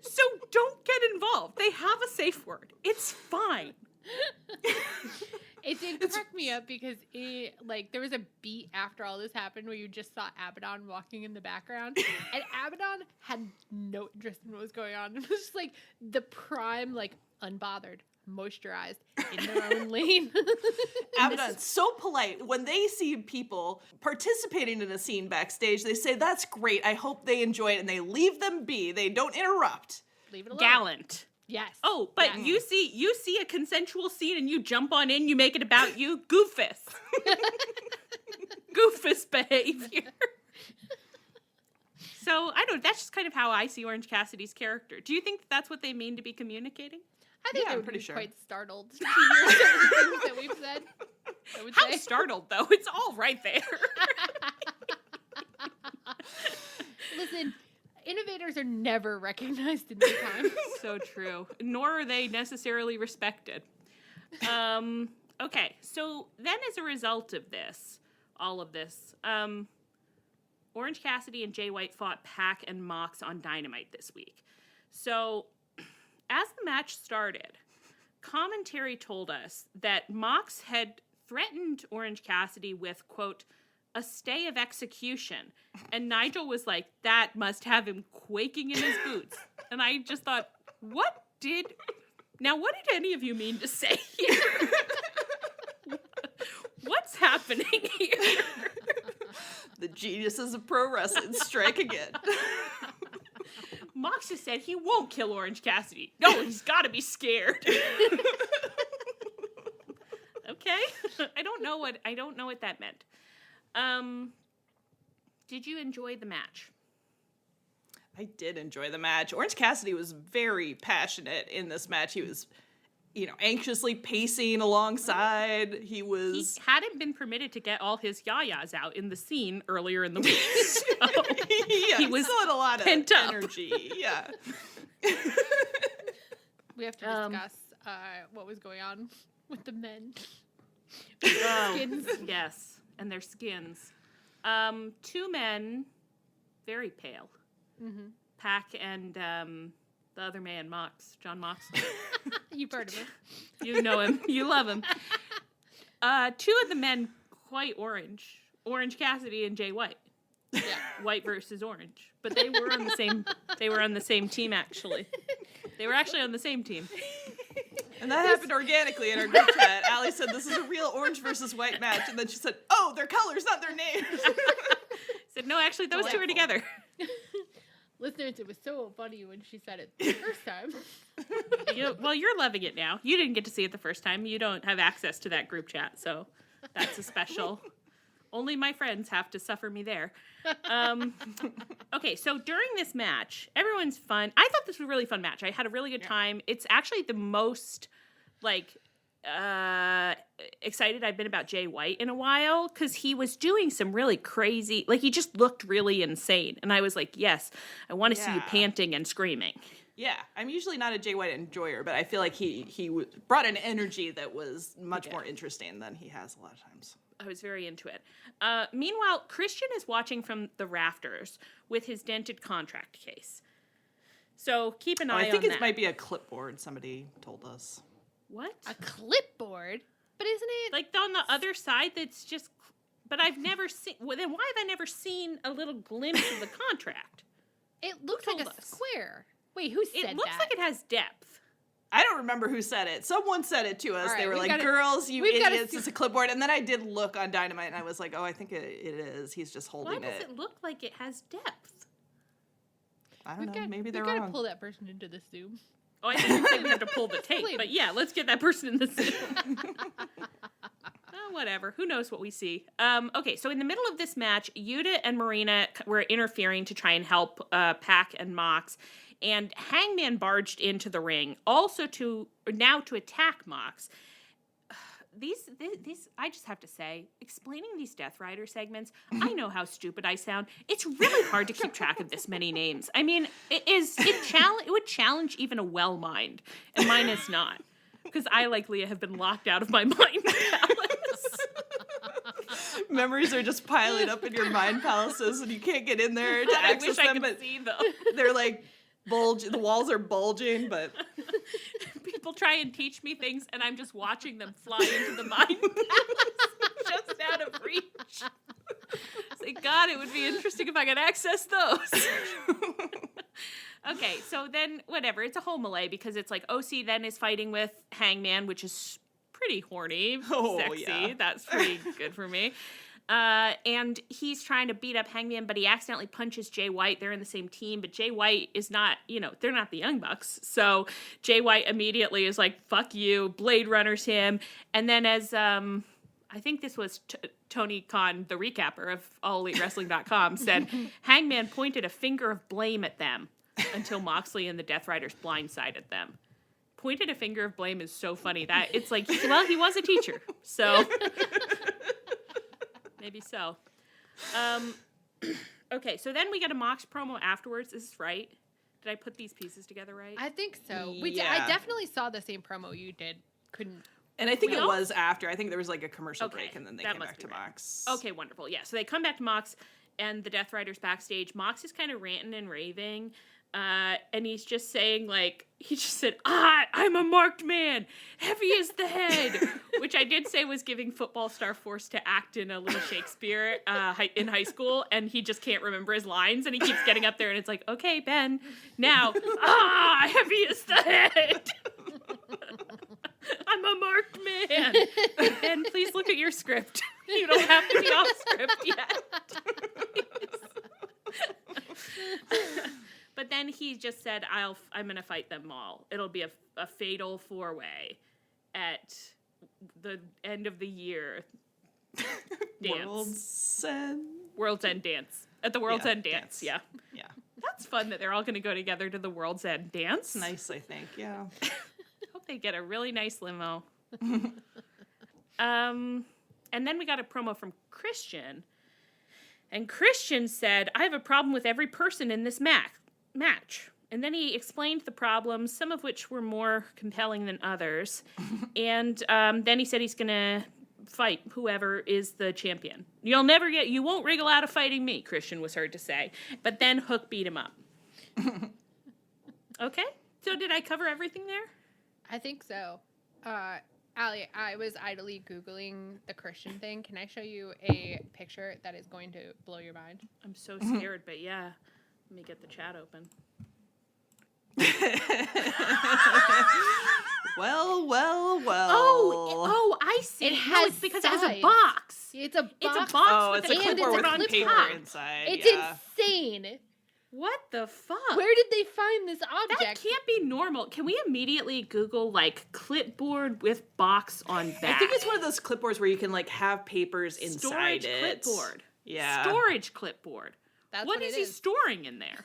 [SPEAKER 6] So don't get involved. They have a safe word. It's fine.
[SPEAKER 8] It did crack me up because there was a beat after all this happened where you just saw Abaddon walking in the background, and Abaddon had no interest in what was going on. It was just like the prime, like, unbothered. moisturized in their own lane.
[SPEAKER 7] Abaddon's so polite. When they see people participating in a scene backstage, they say, "That's great. I hope they enjoy it," and they leave them be. They don't interrupt.
[SPEAKER 8] Leave it alone.
[SPEAKER 6] Gallant.
[SPEAKER 8] Yes.
[SPEAKER 6] Oh, but you see a consensual scene and you jump on in, you make it about you. Goofus. Goofus behavior. So, I don't know, that's just kind of how I see Orange Cassidy's character. Do you think that's what they mean to be communicating?
[SPEAKER 8] I think
[SPEAKER 7] I'm
[SPEAKER 8] they would
[SPEAKER 7] pretty
[SPEAKER 8] be
[SPEAKER 7] sure.
[SPEAKER 8] quite startled to hear some of the things that we've said. I would
[SPEAKER 6] How
[SPEAKER 8] say.
[SPEAKER 6] startled, though? It's all right there.
[SPEAKER 8] Listen, innovators are never recognized in due time.
[SPEAKER 6] So true. Nor are they necessarily respected. Okay, so then as a result of this, all of this, Orange Cassidy and Jay White fought Pac and Mox on Dynamite this week. So as the match started, commentary told us that Mox had threatened Orange Cassidy with, quote, a stay of execution. And Nigel was like, that must have him quaking in his boots. And I just thought, what did any of you mean to say here? What's happening here?
[SPEAKER 7] The geniuses of pro wrestling strike again.
[SPEAKER 6] Mox just said he won't kill Orange Cassidy. No, he's got to be scared. Okay, I don't know what that meant. Did you enjoy the match?
[SPEAKER 7] I did enjoy the match. Orange Cassidy was very passionate in this match. He was, anxiously pacing alongside. He
[SPEAKER 6] hadn't been permitted to get all his yayas out in the scene earlier in the week. So he was
[SPEAKER 7] still had a lot of energy. Yeah.
[SPEAKER 8] We have to discuss what was going on with the men.
[SPEAKER 6] Skins. Yes, and their skins. Two men, very pale.
[SPEAKER 8] Mm-hmm.
[SPEAKER 6] Pac and the other man, John Moxley.
[SPEAKER 8] You've heard of him.
[SPEAKER 6] You know him. You love him. Two of the men quite orange. Orange Cassidy and Jay White. Yeah, White versus Orange. But they were on the same team, actually. They were actually on the same team.
[SPEAKER 7] And that happened organically in our group chat. Allie said, this is a real Orange versus White match. And then she said, oh, their colors, not their names.
[SPEAKER 6] Said, no, actually, those two are together.
[SPEAKER 8] Listeners, it was so funny when she said it the first time.
[SPEAKER 6] Well, you're loving it now. You didn't get to see it the first time. You don't have access to that group chat, so that's a special. Only my friends have to suffer me there. Okay, so during this match, everyone's fun. I thought this was a really fun match. I had a really good time. It's actually the most, excited I've been about Jay White in a while, because he was doing some really crazy, he just looked really insane. And I was like, yes, I want to see you panting and screaming. Yeah, I'm usually not a Jay White enjoyer, but I feel like he brought an energy that was much more interesting than he has a lot of times. I was very into it. Meanwhile, Christian is watching from the rafters with his dented contract case. So keep an eye on that. I think it might be a clipboard, somebody told us. What?
[SPEAKER 8] A clipboard? But isn't it?
[SPEAKER 6] On the other side that's just... But I've never seen... Well, then why have I never seen a little glimpse of the contract?
[SPEAKER 8] It looks like a square. Wait, who said that?
[SPEAKER 6] It looks like it has depth.
[SPEAKER 7] I don't remember who said it. Someone said it to us. Right, they were like, girls, you idiots, it's a clipboard. And then I did look on Dynamite, and I was like, oh, I think it is. He's just holding it.
[SPEAKER 6] Why does it look like it has depth?
[SPEAKER 7] I don't know. Maybe they're wrong.
[SPEAKER 8] We've got to pull that person into the Zoom.
[SPEAKER 6] Oh, I think we have to pull the tape. But yeah, let's get that person in the Zoom. Whatever. Who knows what we see? Okay, so in the middle of this match, Yuta and Marina were interfering to try and help Pac and Mox. And Hangman barged into the ring, also to attack Mox. These, I just have to say, explaining these Death Rider segments, I know how stupid I sound. It's really hard to keep track of this many names. I mean, it would challenge even a well mind, and mine is not, because I, like Leah, have been locked out of my mind palace. Memories are just piling up in your mind palaces, and you can't get in there to access them. I wish I could see them. They're the walls are bulging, but people try and teach me things, and I'm just watching them fly into the mind palace, just out of reach. Say, God, it would be interesting if I could access those. Okay, so then whatever, it's a whole melee because it's like OC then is fighting with Hangman, which is pretty horny, sexy. Yeah. That's pretty good for me. And he's trying to beat up Hangman, but he accidentally punches Jay White. They're in the same team, but Jay White is not, they're not the Young Bucks. So Jay White immediately is like, fuck you, Blade Runner's him. And then as, I think this was Tony Khan, the recapper of AllEliteWrestling.com, said Hangman pointed a finger of blame at them until Moxley and the Death Riders blindsided them. Pointed a finger of blame is so funny that it's like, well, he was a teacher, so maybe so. Okay, so then we get a Mox promo afterwards. Is this right? Did I put these pieces together right?
[SPEAKER 8] I think so. I definitely saw the same promo you did.
[SPEAKER 7] And I think it was after. I think there was like a commercial break, and then they came back to Mox.
[SPEAKER 6] Okay, wonderful. Yeah, so they come back to Mox, and the Death Riders backstage. Mox is kind of ranting and raving. And he's just saying, like, he just said, I'm a marked man, heavy as the head, which I did say was giving football star forced to act in a little Shakespeare in high school, and he just can't remember his lines, and he keeps getting up there, and it's like, okay, Ben, now, heavy as the head. I'm a marked man. Ben, please look at your script. You don't have to be off script yet. But then he just said, I'm going to fight them all. It'll be a fatal 4-way at the end of the year dance. World's End dance. At the World's End dance, yeah. Yeah. That's fun that they're all going to go together to the World's End dance.
[SPEAKER 7] Nice, I think, yeah.
[SPEAKER 6] Hope they get a really nice limo. And then we got a promo from Christian. And Christian said, I have a problem with every person in this match. And then he explained the problems, some of which were more compelling than others. And then he said he's going to fight whoever is the champion. You won't wriggle out of fighting me, Christian was heard to say. But then Hook beat him up. Okay? So did I cover everything there?
[SPEAKER 8] I think so. Allie, I was idly Googling the Christian thing. Can I show you a picture that is going to blow your mind?
[SPEAKER 6] I'm so scared, but yeah. Let me get the chat open.
[SPEAKER 7] Well.
[SPEAKER 6] Oh, I see. It's because it has a box.
[SPEAKER 8] It's a box.
[SPEAKER 6] It's a box.
[SPEAKER 7] Oh, it's a clipboard with paper inside.
[SPEAKER 8] It's insane.
[SPEAKER 6] What the fuck?
[SPEAKER 8] Where did they find this object?
[SPEAKER 6] That can't be normal. Can we immediately Google, like, clipboard with box on back?
[SPEAKER 7] I think it's one of those clipboards where you can, like, have papers inside
[SPEAKER 6] Storage clipboard.
[SPEAKER 7] Yeah.
[SPEAKER 6] Storage clipboard.
[SPEAKER 8] That's
[SPEAKER 6] what is he storing in there?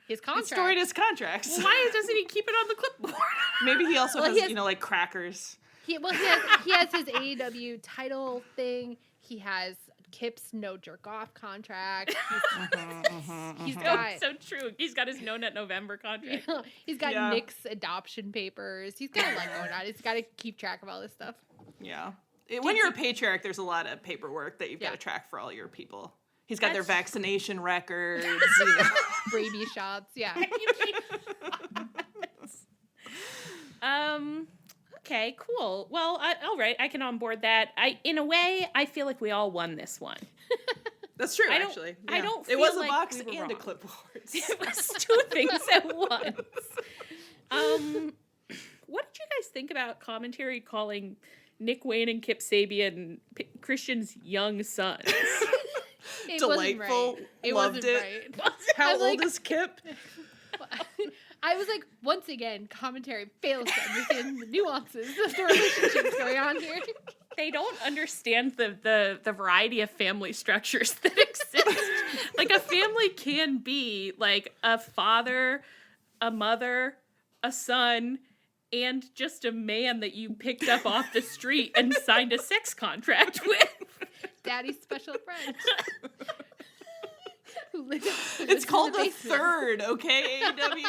[SPEAKER 8] His contract.
[SPEAKER 7] He's storing his contracts.
[SPEAKER 6] Well, why doesn't he keep it on the clipboard?
[SPEAKER 7] Maybe he also has, like, crackers.
[SPEAKER 8] He has his AEW title thing. He has Kip's no jerk off contract. He's got
[SPEAKER 6] so true. He's got his No Nut November contract.
[SPEAKER 8] He's got Nick's adoption papers. He's got a lot going on. He's got to keep track of all this stuff.
[SPEAKER 7] Yeah. When you're a patriarch, there's a lot of paperwork that you've got to track for all your people. He's got their vaccination records,
[SPEAKER 8] rabies shots. Yeah.
[SPEAKER 6] Okay, cool. Well, all right, I can onboard that. In a way, I feel like we all won this one.
[SPEAKER 7] That's true, actually.
[SPEAKER 6] I don't feel
[SPEAKER 7] it was a
[SPEAKER 6] like
[SPEAKER 7] box
[SPEAKER 6] we were
[SPEAKER 7] and
[SPEAKER 6] wrong.
[SPEAKER 7] a clipboard.
[SPEAKER 6] It was two things at once. What did you guys think about commentary calling Nick Wayne and Kip Sabian Christian's young sons?
[SPEAKER 7] Delightful.
[SPEAKER 8] It
[SPEAKER 7] Loved
[SPEAKER 8] wasn't
[SPEAKER 7] it.
[SPEAKER 8] Right.
[SPEAKER 7] How old is Kip?
[SPEAKER 8] I was like, once again, commentary fails to understand the nuances of the relationships going on here.
[SPEAKER 6] They don't understand the variety of family structures that exist. Like, a family can be like a father, a mother, a son, and just a man that you picked up off the street and signed a sex contract with.
[SPEAKER 8] Daddy's special friend.
[SPEAKER 7] It's called the third, okay, AEW?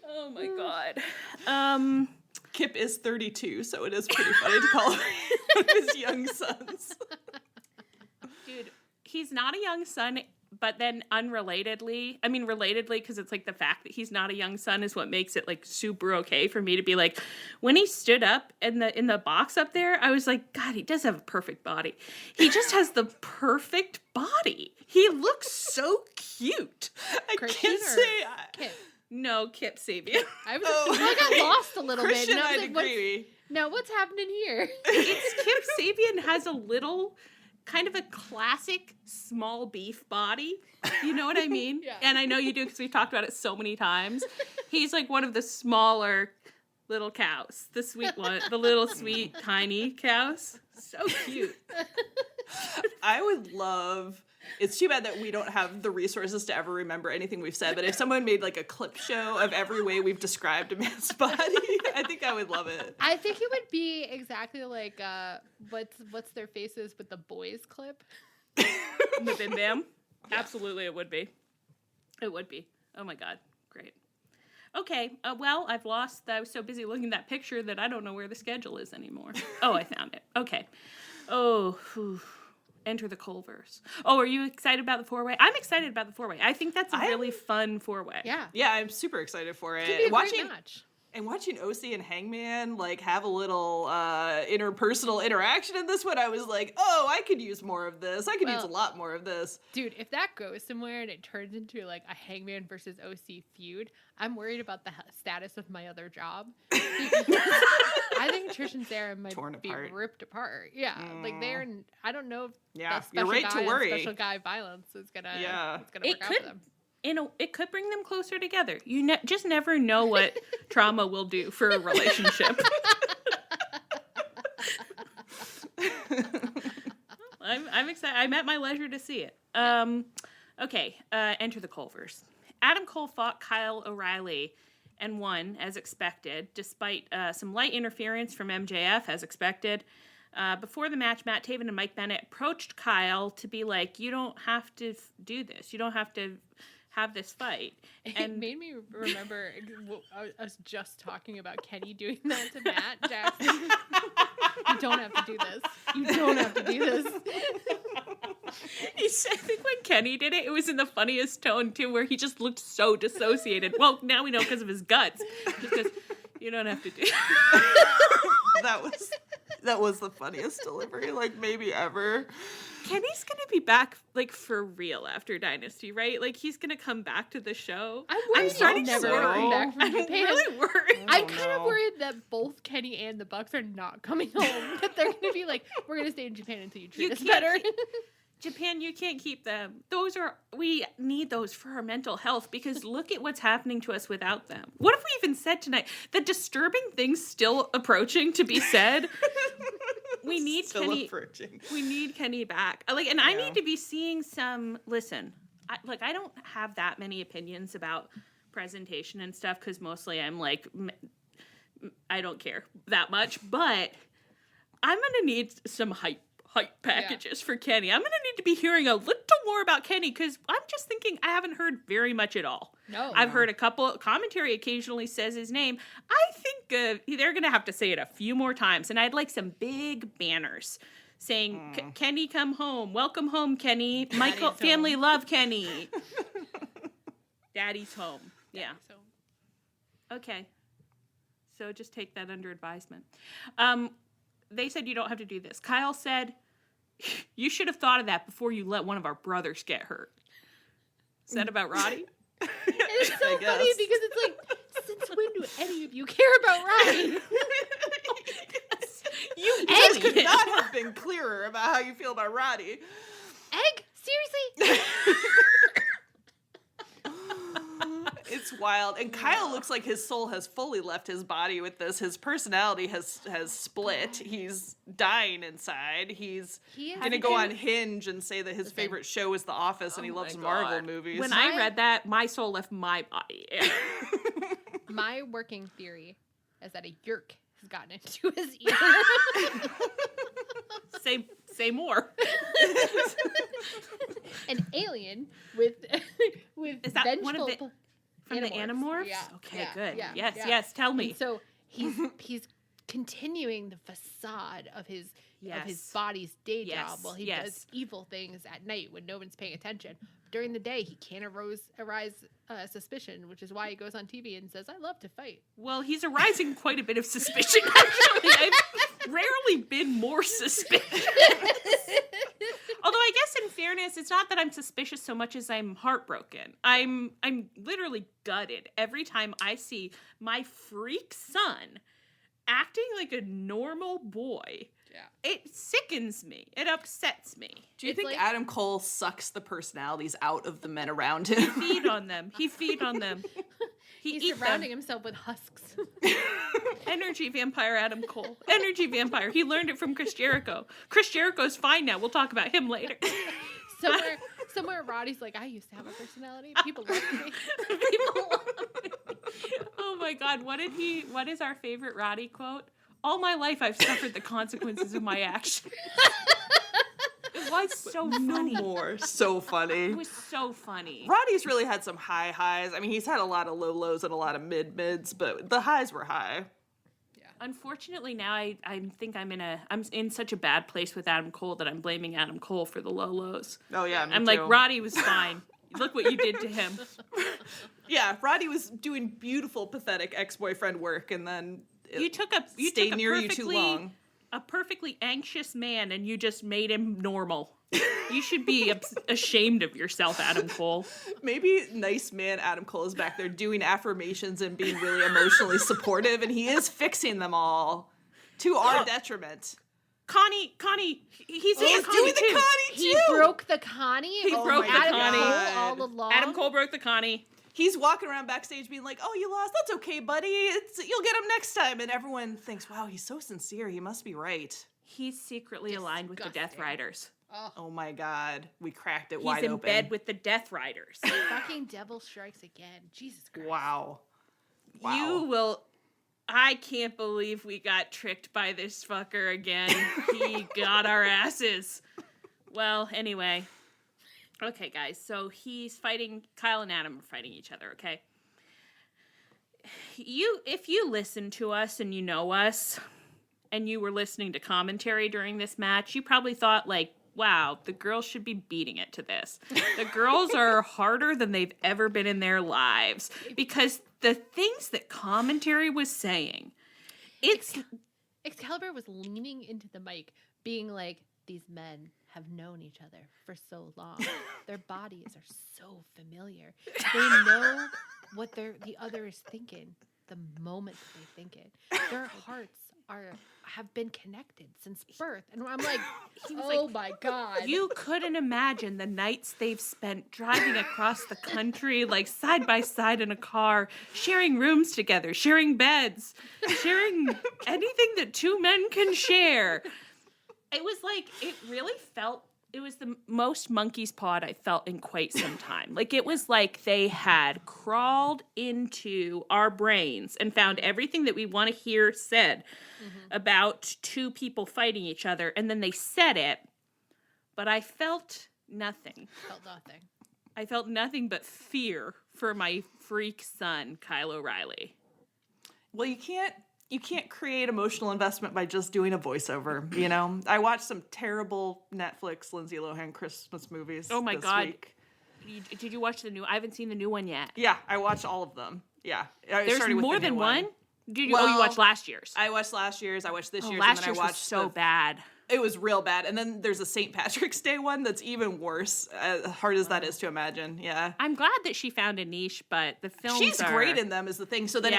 [SPEAKER 6] Oh my god.
[SPEAKER 7] Kip is 32, so it is pretty funny to call him one of his young sons.
[SPEAKER 6] Dude, he's not a young son, but then relatedly, because it's like the fact that he's not a young son is what makes it like super okay for me to be like, when he stood up in the box up there, I was like, God, he does have a perfect body. He just has the perfect body. He looks so cute. I can't say
[SPEAKER 8] Kip?
[SPEAKER 6] No, Kip Sabian.
[SPEAKER 8] I got lost a little
[SPEAKER 7] Christian,
[SPEAKER 8] bit.
[SPEAKER 7] I'd agree.
[SPEAKER 8] What's happening here?
[SPEAKER 6] It's Kip Sabian has a little kind of a classic small beef body. You know what I mean?
[SPEAKER 8] Yeah.
[SPEAKER 6] And I know you do because we've talked about it so many times. He's like one of the smaller little cows. The sweet one. The little sweet tiny cows. So cute.
[SPEAKER 7] I would love... It's too bad that we don't have the resources to ever remember anything we've said, but if someone made like a clip show of every way we've described a man's body, I think I would love it.
[SPEAKER 8] I think it would be exactly like what's their faces with the boys clip.
[SPEAKER 6] The Bim Bam? Yeah. Absolutely it would be. It would be. Oh my God. Great. Okay. Well, I was so busy looking at that picture that I don't know where the schedule is anymore. Oh, I found it. Okay. Oh, whew. Enter the Culvers. Oh, are you excited about the four-way? I'm excited about the four-way. I think that's a really fun four-way.
[SPEAKER 8] Yeah.
[SPEAKER 7] Yeah, I'm super excited for it.
[SPEAKER 8] Could be a great match.
[SPEAKER 7] And watching OC and Hangman like have a little interpersonal interaction in this one, I was like, oh, I could use more of this. I could use a lot more of this. Dude,
[SPEAKER 8] if that goes somewhere and it turns into like a Hangman versus OC feud, I'm worried about the status of my other job. I think Trish and Sarah might be ripped apart. Yeah, like they're. I don't know if
[SPEAKER 7] you're right to worry.
[SPEAKER 8] Special guy violence is gonna. It's gonna work out for them.
[SPEAKER 6] It could bring them closer together. You just never know what trauma will do for a relationship. I'm excited. I'm at my leisure to see it. Okay, enter the Culvers. Adam Cole fought Kyle O'Reilly and won, as expected, despite some light interference from MJF, as expected. Before the match, Matt Taven and Mike Bennett approached Kyle to be like, you don't have to do this. You don't have to have this fight.
[SPEAKER 8] And it made me remember us just talking about Kenny doing that to Matt Jackson. You don't have to do this. You don't have to do this.
[SPEAKER 6] I think when Kenny did it, it was in the funniest tone too, where he just looked so dissociated. Well, now we know because of his guts. Because you don't have to do
[SPEAKER 7] that was the funniest delivery, like maybe ever.
[SPEAKER 6] Kenny's gonna be back like for real after Dynasty, right? Like he's gonna come back to the show.
[SPEAKER 8] I'm starting to worry. I'm
[SPEAKER 6] really worried.
[SPEAKER 8] I'm kind of worried that both Kenny and the Bucks are not coming home. That they're gonna be like, we're gonna stay in Japan until you treat us better.
[SPEAKER 6] Japan, you can't keep them. We need those for our mental health because look at what's happening to us without them. What have we even said tonight? The disturbing thing's still approaching to be said. We need Kenny. Approaching. We need Kenny back. I need to be seeing some. Listen, I don't have that many opinions about presentation and stuff because mostly I'm like, I don't care that much. But I'm gonna need some hype packages for Kenny. I'm going to need to be hearing a little more about Kenny because I'm just thinking I haven't heard very much at all. I've heard a couple commentary occasionally says his name. I think they're going to have to say it a few more times. And I'd like some big banners saying, Kenny, come home. Welcome home, Kenny. Michael, family love Kenny. Daddy's home. Yeah. Okay. So just take that under advisement. They said you don't have to do this. Kyle said, you should have thought of that before you let one of our brothers get hurt. Is that about Roddy?
[SPEAKER 8] It's so funny because it's like, since when do any of you care about Roddy?
[SPEAKER 7] You guys could not have been clearer about how you feel about Roddy.
[SPEAKER 8] Egg? Seriously?
[SPEAKER 7] It's wild. And Kyle looks like his soul has fully left his body with this. His personality has split. He's dying inside. He's going to go on Hinge and say that his favorite show is The Office and he loves Marvel movies.
[SPEAKER 6] When I read that, my soul left my body.
[SPEAKER 8] My working theory is that a yerk has gotten into his ear.
[SPEAKER 6] Say more.
[SPEAKER 8] An alien with
[SPEAKER 6] is that
[SPEAKER 8] vengeful
[SPEAKER 6] one of from the Animorphs?
[SPEAKER 8] Yeah.
[SPEAKER 6] Okay, good.
[SPEAKER 8] Yeah,
[SPEAKER 6] yes, tell me.
[SPEAKER 8] And so he's continuing the facade of his body's day job while he does evil things at night when no one's paying attention. During the day, he can't arise suspicion, which is why he goes on TV and says, "I love to fight."
[SPEAKER 6] Well, he's arising quite a bit of suspicion, actually. I've rarely been more suspicious. Although I guess in fairness, it's not that I'm suspicious so much as I'm heartbroken. I'm literally gutted every time I see my freak son acting like a normal boy. Yeah. It sickens me. It upsets me.
[SPEAKER 7] Do you think Adam Cole sucks the personalities out of the men around him?
[SPEAKER 6] He feed on them.
[SPEAKER 8] He's surrounding himself with husks.
[SPEAKER 6] Energy vampire Adam Cole. Energy vampire. He learned it from Chris Jericho. Chris Jericho's fine now. We'll talk about him later.
[SPEAKER 8] Somewhere Roddy's like, I used to have a personality. People loved me.
[SPEAKER 6] People love me. Oh my God. What is our favorite Roddy quote? All my life I've suffered the consequences of my actions. It was so funny.
[SPEAKER 7] No more. So funny.
[SPEAKER 6] It was so funny.
[SPEAKER 7] Roddy's really had some high highs. I mean, he's had a lot of low lows and a lot of mids, but the highs were high.
[SPEAKER 6] Yeah. Unfortunately, now I think I'm in such a bad place with Adam Cole that I'm blaming Adam Cole for the low lows.
[SPEAKER 7] Oh yeah, me
[SPEAKER 6] I'm
[SPEAKER 7] too.
[SPEAKER 6] like, Roddy was fine. Look what you did to him.
[SPEAKER 7] Yeah, Roddy was doing beautiful, pathetic ex-boyfriend work, and then
[SPEAKER 6] you took a perfectly anxious man and you just made him normal. You should be ashamed of yourself, Adam Cole.
[SPEAKER 7] Maybe nice man Adam Cole is back there doing affirmations and being really emotionally supportive, and he is fixing them all to our detriment.
[SPEAKER 6] Connie, he's doing
[SPEAKER 7] the Connie too.
[SPEAKER 8] He broke the Connie.
[SPEAKER 6] He broke the Connie
[SPEAKER 8] all along.
[SPEAKER 6] Adam Cole broke the Connie.
[SPEAKER 7] He's walking around backstage being like, "Oh, you lost. That's okay, buddy. You'll get him next time." And everyone thinks, "Wow, he's so sincere. He must be right."
[SPEAKER 6] He's secretly aligned with the Death Riders.
[SPEAKER 7] Oh my God, we cracked it wide open.
[SPEAKER 6] He's in bed with the Death Riders.
[SPEAKER 8] Fucking devil strikes again. Jesus Christ.
[SPEAKER 7] Wow.
[SPEAKER 6] You will. I can't believe we got tricked by this fucker again. He got our asses. Well, anyway. Okay, guys, so he's fighting, Kyle and Adam are fighting each other, okay? If you listen to us and you know us, and you were listening to commentary during this match, you probably thought, like, wow, the girls should be beating it to this. The girls are harder than they've ever been in their lives. Because the things that commentary was saying,
[SPEAKER 8] Excalibur was leaning into the mic, being like, these men have known each other for so long. Their bodies are so familiar. They know what the other is thinking the moment they think it. Their hearts have been connected since birth. And I'm like, my God.
[SPEAKER 6] You couldn't imagine the nights they've spent driving across the country, like side by side in a car, sharing rooms together, sharing beds, sharing anything that two men can share. It was like, it really felt, it was the most monkey's pod I felt in quite some time. Like, it was like they had crawled into our brains and found everything that we want to hear said about two people fighting each other, and then they said it, but I felt nothing. I felt nothing but fear for my freak son, Kyle O'Reilly.
[SPEAKER 7] Well, you can't create emotional investment by just doing a voiceover, you know? I watched some terrible Netflix Lindsay Lohan Christmas movies.
[SPEAKER 6] Oh my God.
[SPEAKER 7] Week.
[SPEAKER 6] Did you watch the new? I haven't seen the new one yet.
[SPEAKER 7] Yeah, I watched all of them. Yeah.
[SPEAKER 6] There's more than one? You watched last year's.
[SPEAKER 7] I watched last year's. I watched this year's.
[SPEAKER 6] Last
[SPEAKER 7] and then
[SPEAKER 6] year's
[SPEAKER 7] I watched
[SPEAKER 6] was so bad.
[SPEAKER 7] It was real bad. And then there's a St. Patrick's Day one that's even worse, as hard as that is to imagine. Yeah.
[SPEAKER 6] I'm glad that she found a niche, but the films
[SPEAKER 7] She's great in them is the thing. So then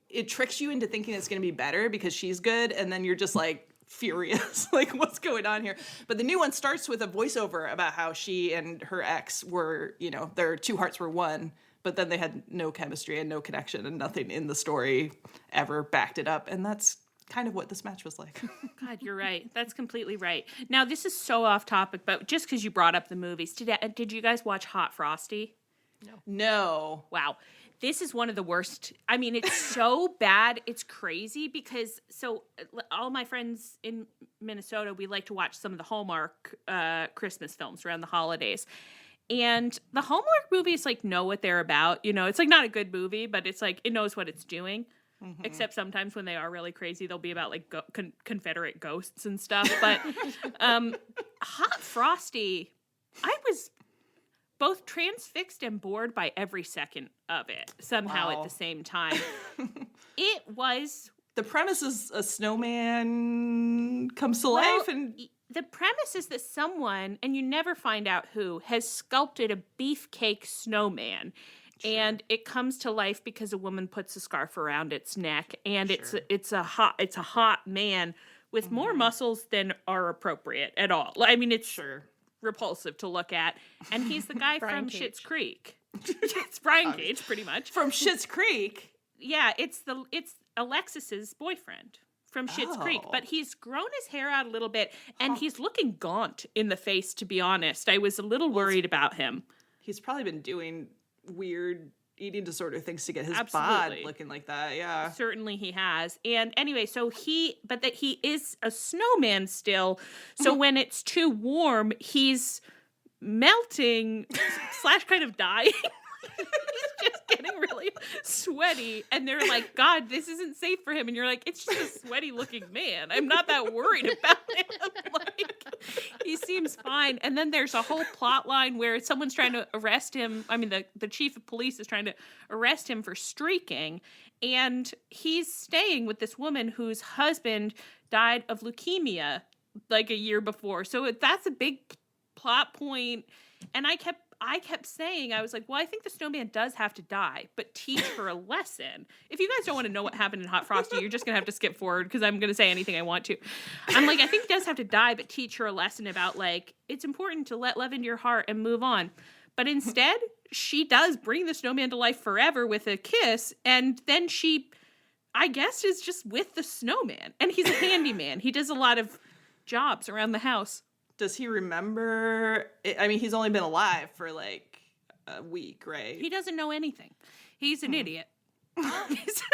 [SPEAKER 7] it tricks you into thinking it's going to be better because she's good, and then you're just like furious. Like, what's going on here? But the new one starts with a voiceover about how she and her ex were, you know, their two hearts were one, but then they had no chemistry and no connection, and nothing in the story ever backed it up. And that's kind of what this match was like.
[SPEAKER 6] God, you're right. That's completely right. Now, this is so off topic, but just because you brought up the movies, did you guys watch Hot Frosty?
[SPEAKER 7] No.
[SPEAKER 6] Wow. This is one of the worst. I mean, it's so bad. It's crazy because, all my friends in Minnesota, we like to watch some of the Hallmark Christmas films around the holidays. And the Hallmark movies, like, know what they're about. You know, it's, like, not a good movie, but it's, like, it knows what it's doing. Except sometimes when they are really crazy, they'll be about like Confederate ghosts and stuff. But Hot Frosty, I was both transfixed and bored by every second of it somehow at the same time. It was...
[SPEAKER 7] The premise is a snowman comes to life and...
[SPEAKER 6] The premise is that someone, and you never find out who, has sculpted a beefcake snowman. Sure. And it comes to life because a woman puts a scarf around its neck, and it's a hot man with more muscles than are appropriate at all. I mean, it's repulsive to look at. And he's the guy from Schitt's Creek. It's Brian Cage, pretty much.
[SPEAKER 7] From Schitt's Creek?
[SPEAKER 6] Yeah, it's Alexis's boyfriend from Schitt's Creek, but he's grown his hair out a little bit, and he's looking gaunt in the face, to be honest. I was a little worried about him. He's probably been doing weird eating disorder things to get his bod looking like that. Yeah, certainly he has. And anyway, so he is a snowman still. So when it's too warm, he's melting / kind of dying. He's just getting really sweaty, and they're like, God, this isn't safe for him. And you're like, it's just a sweaty looking man. I'm not that worried about him. Like, he seems fine. And then there's a whole plot line where someone's trying to arrest him. I mean, the chief of police is trying to arrest him for streaking, and he's staying with this woman whose husband died of leukemia like a year before. So that's a big plot point. And I kept saying, I was like, well, I think the snowman does have to die, but teach her a lesson. If you guys don't want to know what happened in Hot Frosty, you're just going to have to skip forward because I'm going to say anything I want to. I'm like, I think he does have to die, but teach her a lesson about, like, it's important to let love into your heart and move on. But instead, she does bring the snowman to life forever with a kiss, and then she, I guess, is just with the snowman. And he's a handyman. He does a lot of jobs around the house. Does he remember? I mean, he's only been alive for like a week, right? He doesn't know anything. He's an idiot.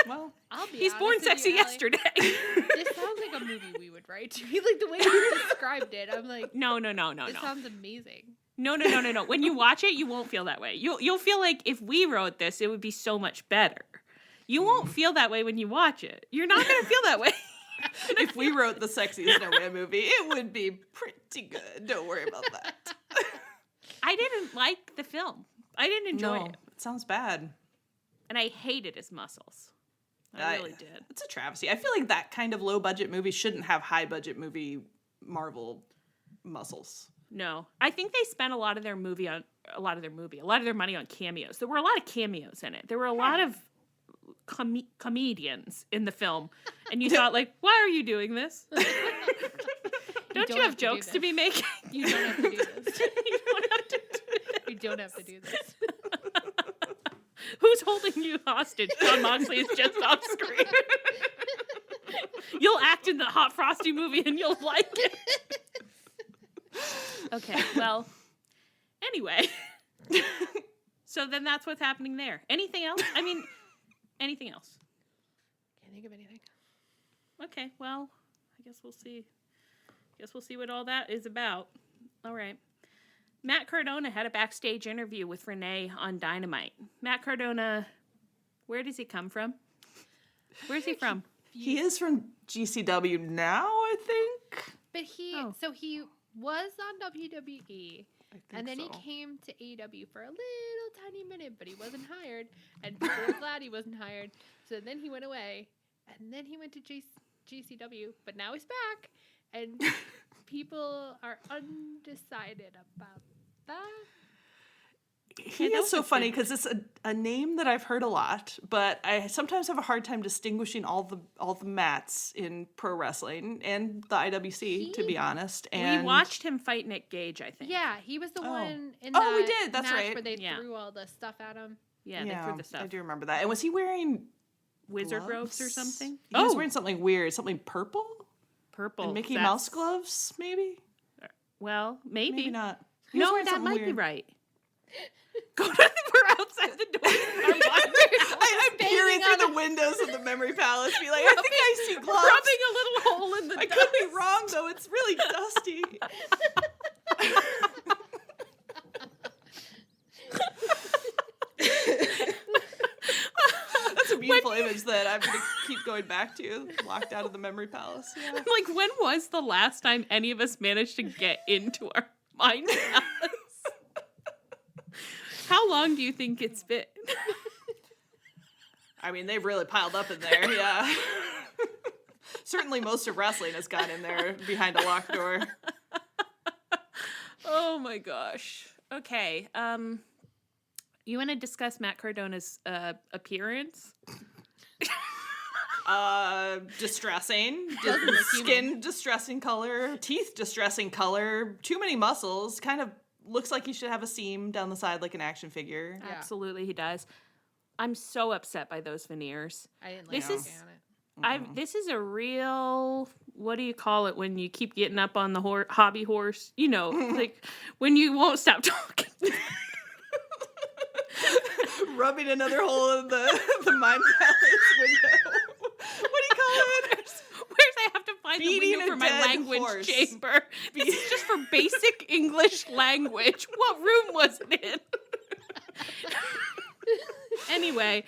[SPEAKER 8] Well, I'll be
[SPEAKER 6] he's born sexy yesterday.
[SPEAKER 8] This sounds like a movie we would write. Like the way you described it, I'm like,
[SPEAKER 6] no.
[SPEAKER 8] This sounds amazing.
[SPEAKER 6] No. When you watch it, you won't feel that way. You'll feel like if we wrote this, it would be so much better. You won't feel that way when you watch it. You're not going to feel that way. If we wrote the sexy snowman movie, it would be pretty good. Don't worry about that. I didn't like the film. I didn't enjoy it. It sounds bad. And I hated his muscles. I really did. It's a travesty. I feel like that kind of low-budget movie shouldn't have high-budget movie Marvel muscles. No. I think they spent a lot of their money on cameos. There were a lot of cameos in it. There were a lot of comedians in the film, and you thought, like, why are you doing this? Don't you have jokes to be making?
[SPEAKER 8] You don't have to do this. You don't have to do this.
[SPEAKER 6] Who's holding you hostage? John Moxley is just off screen. You'll act in the Hot Frosty movie and you'll like it. Okay, well, anyway. So then that's what's happening there. Anything else? I mean, anything else?
[SPEAKER 8] Can't think of anything.
[SPEAKER 6] Okay, well, I guess we'll see. We'll see what all that is about. All right. Matt Cardona had a backstage interview with Renee on Dynamite. Matt Cardona, where does he come from? Where's he from? He is from GCW now, I think.
[SPEAKER 8] But he was on WWE. And then he came to AEW for a little tiny minute, but he wasn't hired. And people were glad he wasn't hired. So then he went away. And then he went to GCW. But now he's back. And people are undecided about that.
[SPEAKER 7] He is so funny because it's a name that I've heard a lot, but I sometimes have a hard time distinguishing all the Matts in pro wrestling and the IWC, to be honest. And
[SPEAKER 6] we watched him fight Nick Gage, I think.
[SPEAKER 8] Yeah, he was the one in the
[SPEAKER 7] we did. That's
[SPEAKER 8] match
[SPEAKER 7] right.
[SPEAKER 8] where they threw all the stuff at him.
[SPEAKER 6] Yeah, they threw the stuff.
[SPEAKER 7] I do remember that. And was he wearing
[SPEAKER 6] wizard robes or something?
[SPEAKER 7] He was wearing something weird, something purple.
[SPEAKER 6] And
[SPEAKER 7] Mickey Mouse gloves, maybe.
[SPEAKER 6] Well, maybe
[SPEAKER 7] not.
[SPEAKER 6] No, that might be right. We're outside the door.
[SPEAKER 7] I'm peering through the windows of the Memory Palace, be like, I think I see gloves.
[SPEAKER 6] Rubbing a little hole in the
[SPEAKER 7] I could be wrong, though. It's really dusty. That's a beautiful image, though. that I'm going to keep going back to, locked out of the memory palace. Yeah.
[SPEAKER 6] I'm like, when was the last time any of us managed to get into our mind palace? How long do you think it's been?
[SPEAKER 7] I mean, they've really piled up in there, yeah. Certainly most of wrestling has gone in there behind a locked door.
[SPEAKER 6] Oh my gosh. Okay. You want to discuss Matt Cardona's appearance?
[SPEAKER 7] Distressing. Skin distressing color. Teeth distressing color. Too many muscles. Kind of looks like he should have a seam down the side like an action figure.
[SPEAKER 6] Yeah. Absolutely, he does. I'm so upset by those veneers.
[SPEAKER 8] I didn't like it.
[SPEAKER 6] This is a real, what do you call it when you keep getting up on the hobby horse? You know, like when you won't stop talking.
[SPEAKER 7] Rubbing another hole in the mind palace window. What do you call it?
[SPEAKER 6] Where's I have to find the window for my language chamber? This is just for basic English language. What room was it in? Anyway,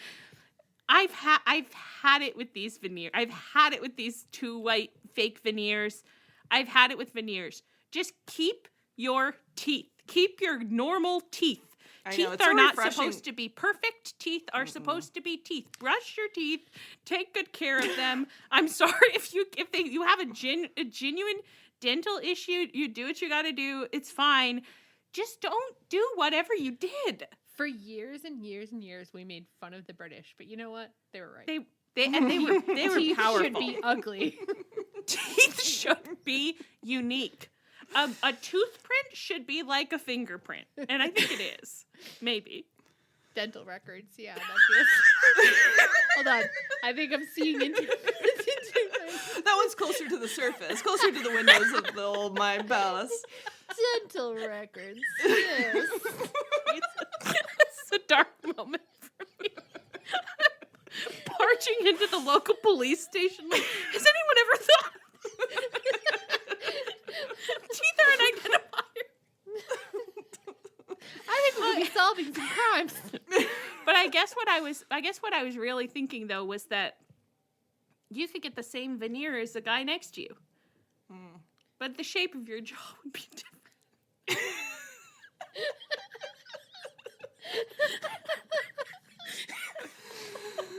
[SPEAKER 6] I've had it with these veneers. I've had it with these two white fake veneers. I've had it with veneers. Just keep your teeth. Keep your normal teeth. Teeth are not supposed to be perfect. Teeth are supposed to be teeth. Brush your teeth. Take good care of them. I'm sorry if you have a genuine dental issue. You do what you got to do. It's fine. Just don't do whatever you did.
[SPEAKER 8] For years and years and years, we made fun of the British, but you know what? They were right.
[SPEAKER 6] They were
[SPEAKER 8] Teeth
[SPEAKER 6] powerful.
[SPEAKER 8] should be ugly.
[SPEAKER 6] Teeth should be unique. A toothprint should be like a fingerprint, and I think it is. Maybe.
[SPEAKER 8] Dental records, yeah. That's Hold on, I think I'm seeing into
[SPEAKER 7] That one's closer to the surface, closer to the windows of the old mind palace.
[SPEAKER 8] Dental records, yes.
[SPEAKER 6] It's a dark moment for me. Marching into the local police station, like, has anyone ever thought teeth are an identifier?
[SPEAKER 8] I think we'll be solving some crimes.
[SPEAKER 6] But I guess what I was really thinking though was that you could get the same veneer as the guy next to you, but the shape of your jaw would be different.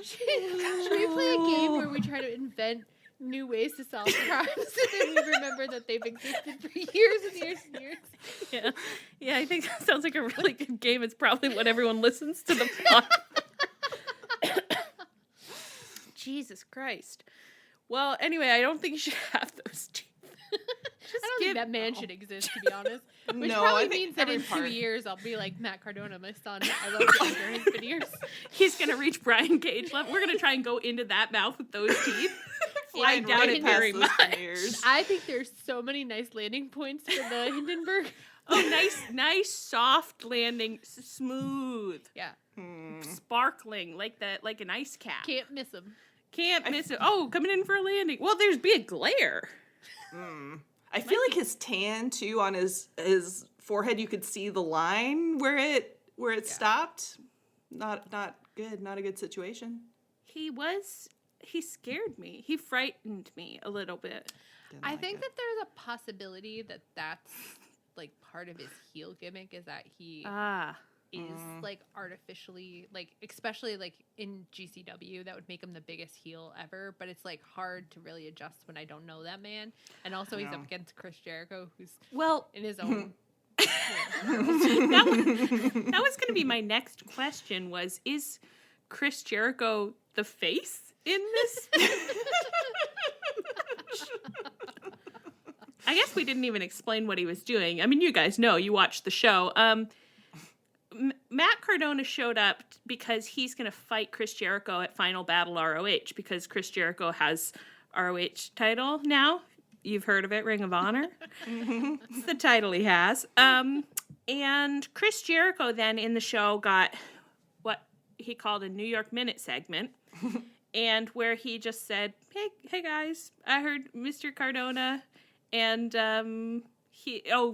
[SPEAKER 8] Should we play a game where we try to invent new ways to solve crimes and then we remember that they've existed for years and years and years?
[SPEAKER 6] Yeah, I think that sounds like a really good game. It's probably what everyone listens to the pod. Jesus Christ. Well, anyway, I don't think you should have those teeth.
[SPEAKER 8] I don't think that man should exist, to be honest. Which probably means that in 2 years I'll be like, Matt Cardona, my son. I love to enter his veneers.
[SPEAKER 6] He's going to reach Brian Cage level. We're going to try and go into that mouth with those teeth. I doubt it very much.
[SPEAKER 8] I think there's so many nice landing points for the Hindenburg.
[SPEAKER 6] Oh, nice, soft landing, smooth.
[SPEAKER 8] Yeah.
[SPEAKER 6] Sparkling, like an ice cap.
[SPEAKER 8] Can't miss him.
[SPEAKER 6] Can't miss it. Oh, coming in for a landing. Well, there's be a glare.
[SPEAKER 7] I feel like his tan too on his forehead. You could see the line where it stopped. Not good. Not a good situation.
[SPEAKER 6] He scared me. He frightened me a little bit.
[SPEAKER 8] I think that there's a possibility that that's like part of his heel gimmick is that he is like artificially, like especially like in GCW, that would make him the biggest heel ever, but it's like hard to really adjust when I don't know that man. And also he's up against Chris Jericho, who's in his own
[SPEAKER 6] that was going to be my next question was, is Chris Jericho the face in this? I guess we didn't even explain what he was doing. I mean, you guys know, you watched the show. Matt Cardona showed up because he's going to fight Chris Jericho at Final Battle ROH because Chris Jericho has ROH title now. You've heard of it, Ring of Honor. It's the title he has. And Chris Jericho then in the show got what he called a New York Minute segment. And where he just said, hey guys, I heard Mr. Cardona and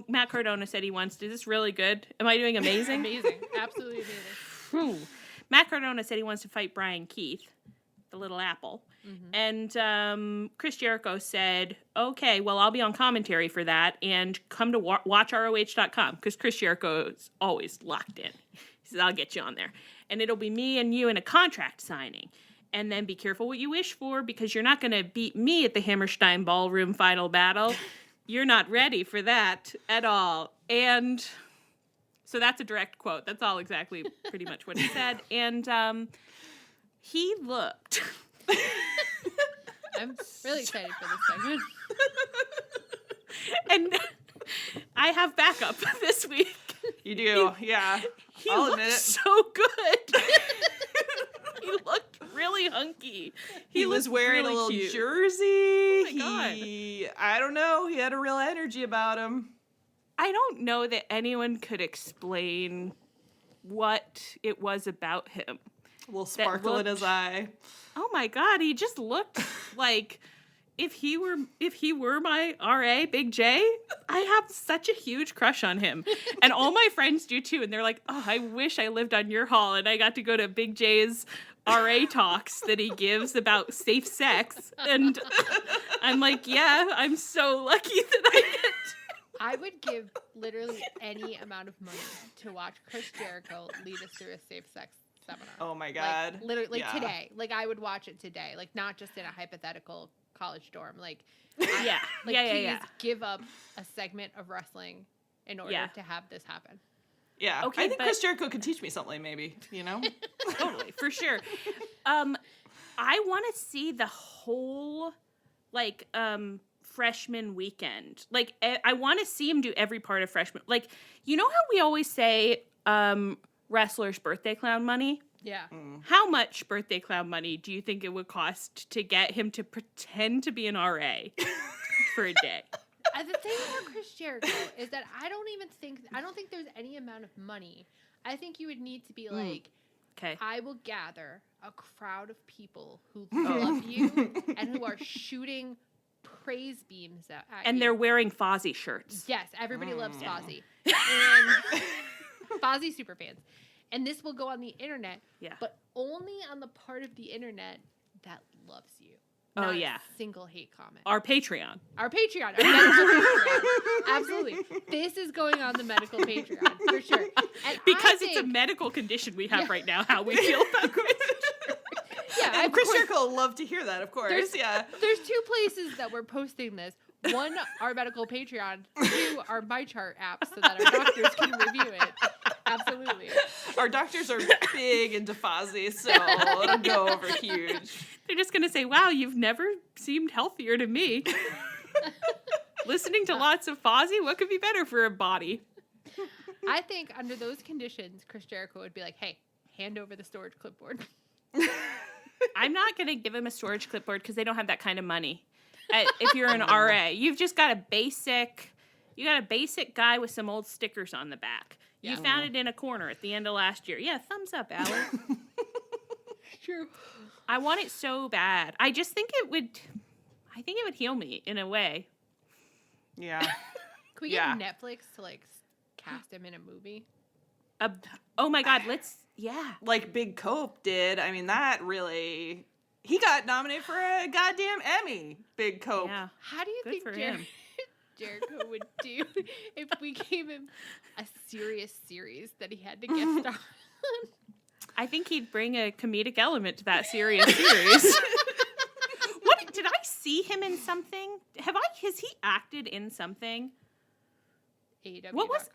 [SPEAKER 6] Matt Cardona said he wants to. Is this really good? Am I doing amazing?
[SPEAKER 8] Amazing. Absolutely amazing.
[SPEAKER 6] Matt Cardona said he wants to fight Brian Keith. the little apple. Mm-hmm. And Chris Jericho said, okay, well, I'll be on commentary for that, and come to watch ROH.com, because Chris Jericho is always locked in. He says, I'll get you on there. And it'll be me and you in a contract signing. And then be careful what you wish for, because you're not going to beat me at the Hammerstein Ballroom final battle. You're not ready for that at all. And so that's a direct quote. That's all exactly pretty much what he said. And he looked...
[SPEAKER 8] I'm really excited for this segment.
[SPEAKER 6] And I have backup this week.
[SPEAKER 7] You do, yeah.
[SPEAKER 6] I'll admit it. So good. He looked really hunky.
[SPEAKER 7] He was wearing really a little cute jersey. Oh my God. I don't know. He had a real energy about him.
[SPEAKER 6] I don't know that anyone could explain what it was about him.
[SPEAKER 7] A little sparkle in his eye.
[SPEAKER 6] Oh my God, he just looked like if he were my RA, Big J, I have such a huge crush on him. And all my friends do too. And they're like, oh, I wish I lived on your hall and I got to go to Big J's RA talks that he gives about safe sex. And I'm like, yeah, I'm so lucky that I get.
[SPEAKER 8] I would give literally any amount of money to watch Chris Jericho lead us through a safe sex seminar.
[SPEAKER 7] Oh my God.
[SPEAKER 8] Like, literally, today. Like, I would watch it today. Like, not just in a hypothetical college dorm. Like, please give up a segment of wrestling in order to have this happen.
[SPEAKER 7] Yeah. Okay, I think Chris Jericho could teach me something, maybe, you know?
[SPEAKER 6] Totally, for sure. I want to see the whole, like, freshman weekend. Like, I want to see him do every part of freshman. Like, you know how we always say wrestlers' birthday clown money?
[SPEAKER 8] Yeah.
[SPEAKER 6] How much birthday clown money do you think it would cost to get him to pretend to be an RA for a day?
[SPEAKER 8] The thing about Chris Jericho is that I don't think there's any amount of money. I think you would need to be like,
[SPEAKER 6] okay,
[SPEAKER 8] I will gather a crowd of people who love you and who are shooting praise beams at
[SPEAKER 6] and
[SPEAKER 8] you.
[SPEAKER 6] They're wearing Fozzy shirts.
[SPEAKER 8] Yes, everybody loves Fozzy. And Fozzy superfans. And this will go on the internet, but only on the part of the internet that loves you. Not a single hate comment.
[SPEAKER 6] Our Patreon.
[SPEAKER 8] Our medical Patreon. Absolutely. This is going on the medical Patreon, for sure. And
[SPEAKER 6] because it's a medical condition we have right now, how we feel about Chris Jericho.
[SPEAKER 7] Yeah, and Chris Jericho will love to hear that, of course.
[SPEAKER 8] There's 2 places that we're posting this. 1, our medical Patreon. 2, our MyChart app, so that our doctors can review it. Absolutely.
[SPEAKER 7] Our doctors are big into Fozzy, so it'll go over huge.
[SPEAKER 6] They're just going to say, wow, you've never seemed healthier to me. Listening to lots of Fozzy, what could be better for a body?
[SPEAKER 8] I think under those conditions, Chris Jericho would be like, hey, hand over the storage clipboard.
[SPEAKER 6] I'm not going to give him a storage clipboard because they don't have that kind of money. If you're an RA, you've just got a basic guy with some old stickers on the back. You found it in a corner at the end of last year. Yeah, thumbs up, Alex.
[SPEAKER 8] True.
[SPEAKER 6] I want it so bad. I just think it would heal me in a way.
[SPEAKER 7] Yeah.
[SPEAKER 8] Can we get Netflix to like cast him in a movie?
[SPEAKER 6] Oh my God,
[SPEAKER 7] like Big Cope did. I mean, that really, he got nominated for a goddamn Emmy. Big Cope.
[SPEAKER 6] Yeah.
[SPEAKER 8] How do you think Jericho would do if we gave him a serious series that he had to guest star on?
[SPEAKER 6] I think he'd bring a comedic element to that serious series. What did I see him in something? Has he acted in something?
[SPEAKER 8] AEW.com.
[SPEAKER 6] What was?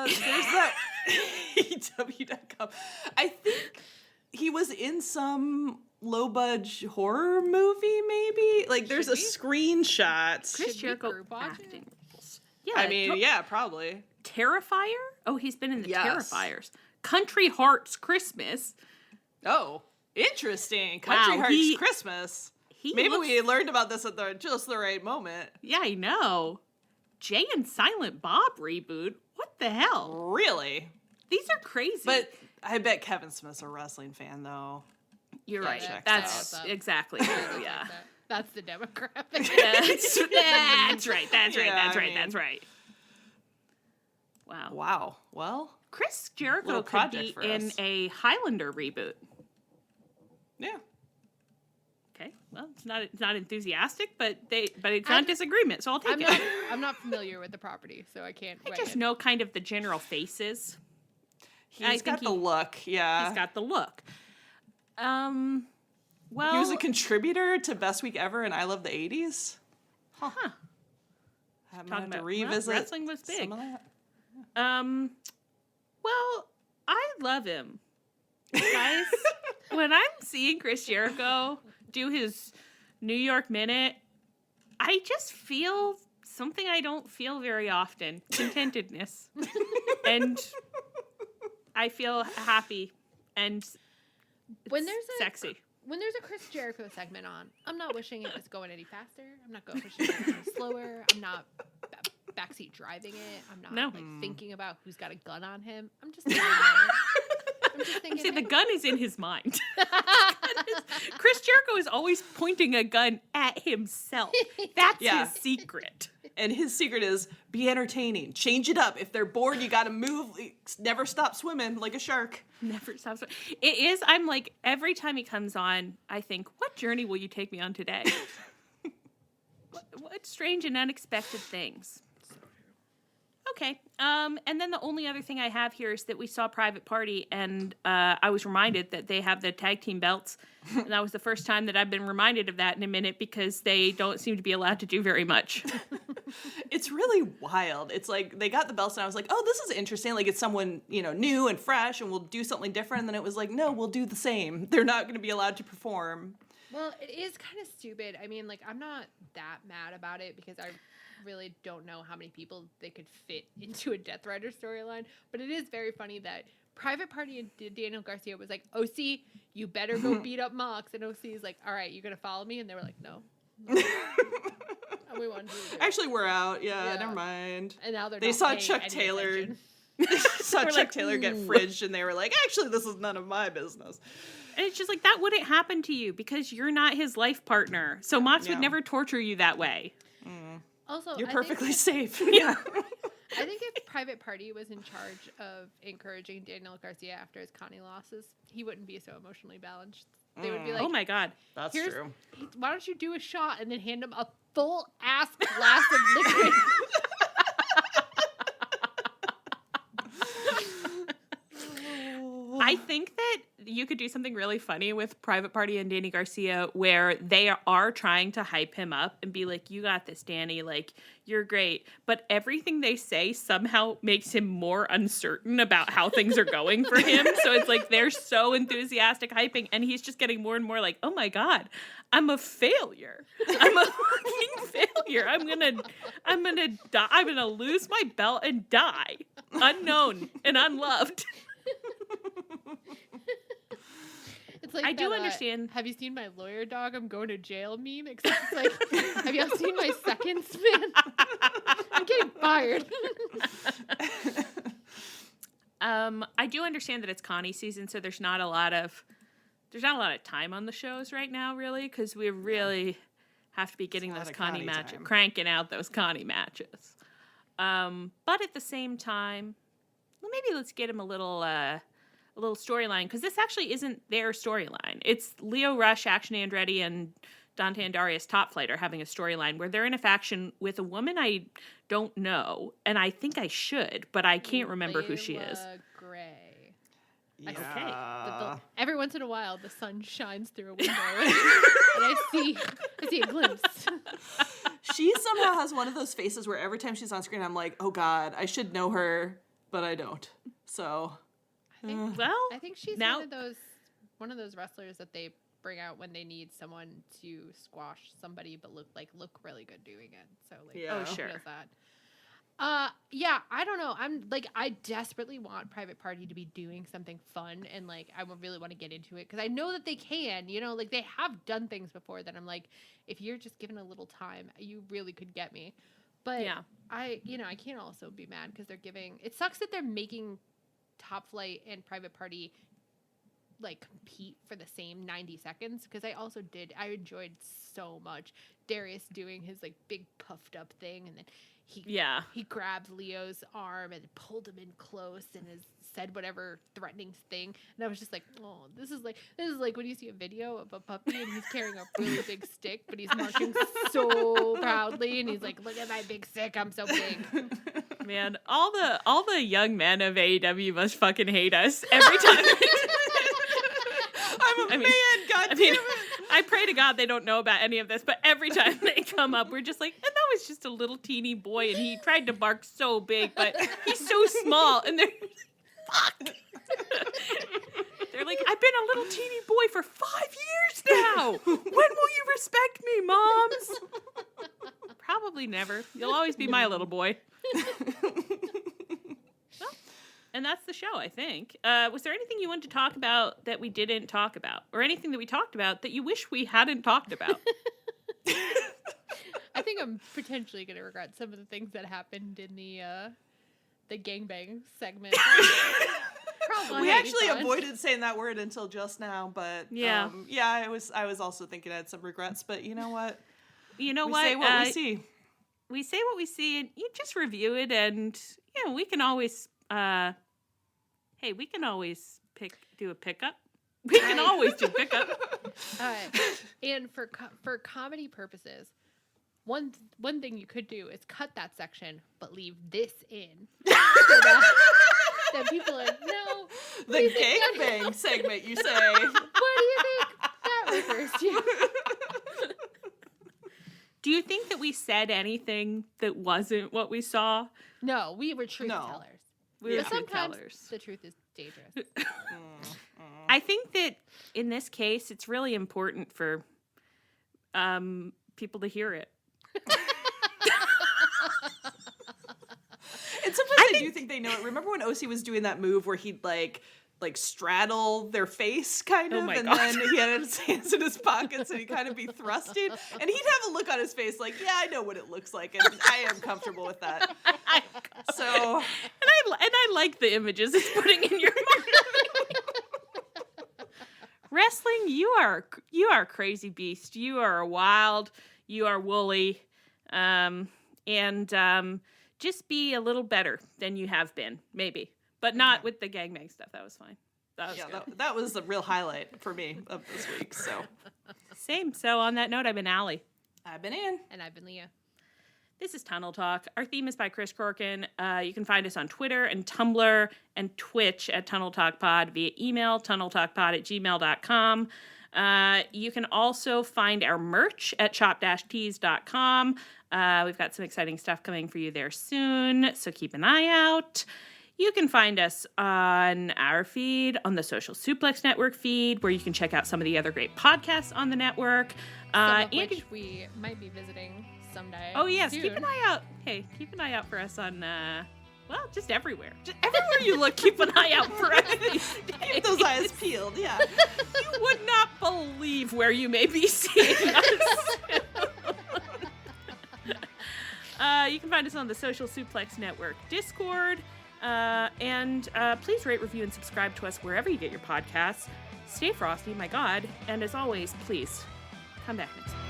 [SPEAKER 7] There's that AEW.com. I think he was in some low budge horror movie, maybe. Like there's a screenshot.
[SPEAKER 6] Chris Jericho acting.
[SPEAKER 7] Yeah, I mean, probably.
[SPEAKER 6] Terrifier? Oh, he's been in the Terrifiers. Country Hearts Christmas.
[SPEAKER 7] Oh, interesting. Country Hearts Christmas. Maybe we learned about this at just the right moment.
[SPEAKER 6] Yeah, I know. Jay and Silent Bob reboot. What the hell?
[SPEAKER 7] Really?
[SPEAKER 6] These are crazy.
[SPEAKER 7] But I bet Kevin Smith's a wrestling fan, though.
[SPEAKER 6] You're right. That's exactly true. Yeah.
[SPEAKER 8] That's the demographic.
[SPEAKER 6] That's right. That's right. Wow.
[SPEAKER 7] Wow. Well,
[SPEAKER 6] Chris Jericho could be in a Highlander reboot.
[SPEAKER 7] Yeah.
[SPEAKER 6] well, it's not enthusiastic, but it's not disagreement, so I'll take it.
[SPEAKER 8] I'm not familiar with the property, so I can't.
[SPEAKER 6] I just know kind of the general faces.
[SPEAKER 7] He's got the look, yeah.
[SPEAKER 6] He's got the look. Well,
[SPEAKER 7] he was a contributor to Best Week Ever and I Love the 80s. Huh. I'm going to have to revisit.
[SPEAKER 6] Wrestling was big.
[SPEAKER 7] Some of that.
[SPEAKER 6] Well, I love him. Guys, when I'm seeing Chris Jericho do his New York Minute, I just feel something I don't feel very often. Contentedness. And I feel happy and sexy.
[SPEAKER 8] When there's a Chris Jericho segment on, I'm not wishing it was going any faster. I'm not wishing it was going slower. I'm not backseat driving it. I'm not thinking about who's got a gun on him. I'm just thinking
[SPEAKER 6] I'm saying the gun is in his mind. Chris Jericho is always pointing a gun at himself. That's his secret.
[SPEAKER 7] And his secret is be entertaining. Change it up. If they're bored, you got to move. Never stop swimming like a shark.
[SPEAKER 6] Never stop swimming. It is. I'm like, every time he comes on, I think, what journey will you take me on today? what strange and unexpected things. Okay. And then the only other thing I have here is that we saw Private Party, and I was reminded that they have the tag team belts. And that was the first time that I've been reminded of that in a minute because they don't seem to be allowed to do very much.
[SPEAKER 7] It's really wild. It's like they got the belts, and I was like, oh, this is interesting. Like it's someone, new and fresh, and we'll do something different. And then it was like, no, we'll do the same. They're not going to be allowed to perform.
[SPEAKER 8] Well, it is kind of stupid. I mean, like, I'm not that mad about it because I really don't know how many people they could fit into a Death Rider storyline, but it is very funny that Private Party and Daniel Garcia was like, OC, you better go beat up Mox, and OC is like, all right, you gonna follow me? And they were like, no. And we wanted to
[SPEAKER 7] actually, we're out. Yeah, never mind.
[SPEAKER 8] And now
[SPEAKER 7] they saw Chuck Taylor. They saw Chuck Taylor get fridged, and they were like, actually, this is none of my business.
[SPEAKER 6] And it's just like, that wouldn't happen to you because you're not his life partner. So Mox would never torture you that way.
[SPEAKER 8] Also,
[SPEAKER 7] you're perfectly safe.
[SPEAKER 6] Yeah.
[SPEAKER 8] I think if Private Party was in charge of encouraging Daniel Garcia after his Connie losses, he wouldn't be so emotionally balanced. They would be like,
[SPEAKER 6] oh my God.
[SPEAKER 7] That's true.
[SPEAKER 8] Why don't you do a shot and then hand him a full ass glass of liquid?
[SPEAKER 6] I think that you could do something really funny with Private Party and Danny Garcia where they are trying to hype him up and be like, you got this, Danny, like, you're great. But everything they say somehow makes him more uncertain about how things are going for him. So it's like they're so enthusiastic hyping and he's just getting more and more like, oh my God, I'm a failure. I'm a fucking failure. I'm gonna die. I'm gonna lose my belt and die. Unknown and unloved.
[SPEAKER 8] It's like
[SPEAKER 6] I do understand.
[SPEAKER 8] Have you seen my lawyer dog? I'm going to jail meme. Except it's like, have you seen my seconds, man? I'm getting fired.
[SPEAKER 6] I do understand that it's Connie season, so there's not a lot of time on the shows right now, really, because we really have to be getting those Connie matches, cranking out those Connie matches. But at the same time, well, maybe let's get him a little storyline, because this actually isn't their storyline. It's Lio Rush, Action Andretti, and Dante and Darius Top Flight are having a storyline where they're in a faction with a woman I don't know, and I think I should, but I can't remember who she is.
[SPEAKER 8] Gray.
[SPEAKER 7] Yeah.
[SPEAKER 8] Okay. Every once in a while, the sun shines through a window, and I see a glimpse.
[SPEAKER 7] She somehow has one of those faces where every time she's on screen, I'm like, oh God, I should know her, but I don't. So...
[SPEAKER 6] I
[SPEAKER 8] think she's one of those wrestlers that they bring out when they need someone to squash somebody, but look really good doing it. So
[SPEAKER 6] oh sure,
[SPEAKER 8] does that. Yeah, I don't know. I'm like, I desperately want Private Party to be doing something fun, and like, I really want to get into it because I know that they can. Like they have done things before that I'm like, if you're just given a little time, you really could get me. But yeah, I can't also be mad because they're giving. It sucks that they're making Top Flight and Private Party like compete for the same 90 seconds because I enjoyed so much Darius doing his like big puffed up thing, and then he grabbed Leo's arm and pulled him in close and said whatever threatening thing, and I was just like, oh, this is like when you see a video of a puppy and he's carrying a really big stick, but he's marching so proudly, and he's like, look at my big stick, I'm so big.
[SPEAKER 6] Man, all the young men of AEW must fucking hate us every time. I pray to God they don't know about any of this, but every time they come up, we're just like, and that was just a little teeny boy, and he tried to bark so big, but he's so small, and they're fuck. They're like, I've been a little teeny boy for 5 years now. When will you respect me, moms? Probably never. You'll always be my little boy. Well, and that's the show, I think. Was there anything you wanted to talk about that we didn't talk about? Or anything that we talked about that you wish we hadn't talked about?
[SPEAKER 8] I think I'm potentially going to regret some of the things that happened in the gangbang segment.
[SPEAKER 7] We actually avoided saying that word until just now, but I was also thinking I had some regrets, but you know what?
[SPEAKER 6] We say what we see. We say what we see, and you just review it, and we can always we can always do a pickup. We can always do pickup.
[SPEAKER 8] And for comedy purposes, one thing you could do is cut that section, but leave this in. So that people are no.
[SPEAKER 7] The gangbang segment, you say.
[SPEAKER 8] What do you think that refers to?
[SPEAKER 6] Do you think that we said anything that wasn't what we saw?
[SPEAKER 8] No, we were truth tellers.
[SPEAKER 6] We were
[SPEAKER 8] truth
[SPEAKER 6] tellers.
[SPEAKER 8] Sometimes the truth is dangerous.
[SPEAKER 6] I think that in this case, it's really important for people to hear it.
[SPEAKER 7] And sometimes I do think they know it. Remember when OC was doing that move where he'd like straddle their face kind of, and then he had his hands in his pockets and he'd kind of be thrusting, and he'd have a look on his face like, yeah, I know what it looks like, and I am comfortable with that. So,
[SPEAKER 6] and I like the images it's putting in your mind. Wrestling, you are a crazy beast. You are wild. You are woolly, and just be a little better than you have been, maybe. But not with the gangbang stuff. That was fine.
[SPEAKER 7] That was the real highlight for me of this week. So
[SPEAKER 6] same. So on that note, I've been Allie.
[SPEAKER 7] I've been Ann.
[SPEAKER 8] And I've been Leah.
[SPEAKER 6] This is Tunnel Talk. Our theme is by Chris Corkin. You can find us on Twitter and Tumblr and Twitch at Tunnel Talk Pod via email, tunneltalkpod@gmail.com. You can also find our merch at shop-tees.com. We've got some exciting stuff coming for you there soon, so keep an eye out. You can find us on our feed, on the Social Suplex Network feed, where you can check out some of the other great podcasts on the network.
[SPEAKER 8] Some of which we might be visiting someday.
[SPEAKER 6] Oh, yes.
[SPEAKER 8] Soon.
[SPEAKER 6] Keep an eye out. Hey, keep an eye out for us on, just everywhere. Just everywhere you look, keep an eye out for us these days.
[SPEAKER 7] Keep those eyes peeled, yeah.
[SPEAKER 6] You would not believe where you may be seeing us. You can find us on the Social Suplex Network Discord. And please rate, review, and subscribe to us wherever you get your podcasts. Stay frosty, my God. And as always, please, come back next week.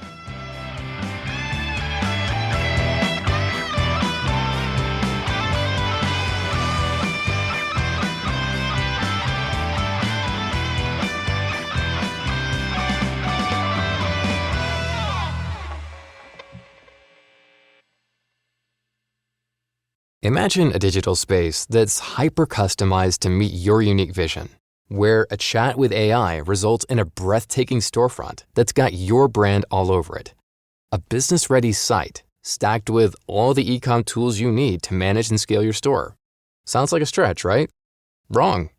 [SPEAKER 11] Imagine a digital space that's hyper-customized to meet your unique vision, where a chat with AI results in a breathtaking storefront that's got your brand all over it. A business-ready site stacked with all the e-com tools you need to manage and scale your store. Sounds like a stretch, right? Wrong.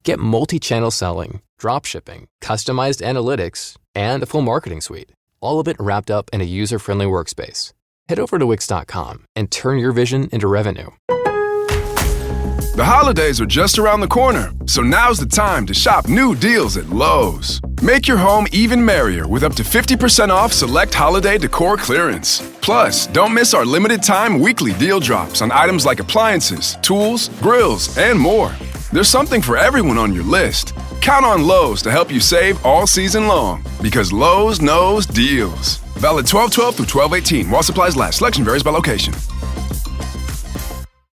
[SPEAKER 11] Get multi-channel selling, dropshipping, customized analytics, and a full marketing suite, all of it wrapped up in a user-friendly workspace. Head over to Wix.com and turn your vision into revenue.
[SPEAKER 1] The holidays are just around the corner, so now's the time to shop new deals at Lowe's. Make your home even merrier with up to 50% off select holiday decor clearance. Plus, don't miss our limited time weekly deal drops on items like appliances, tools, grills, and more. There's something for everyone on your list. Count on Lowe's to help you save all season long. Because Lowe's knows deals. Valid 12/12 through 12/18 while supplies last. Selection varies by location.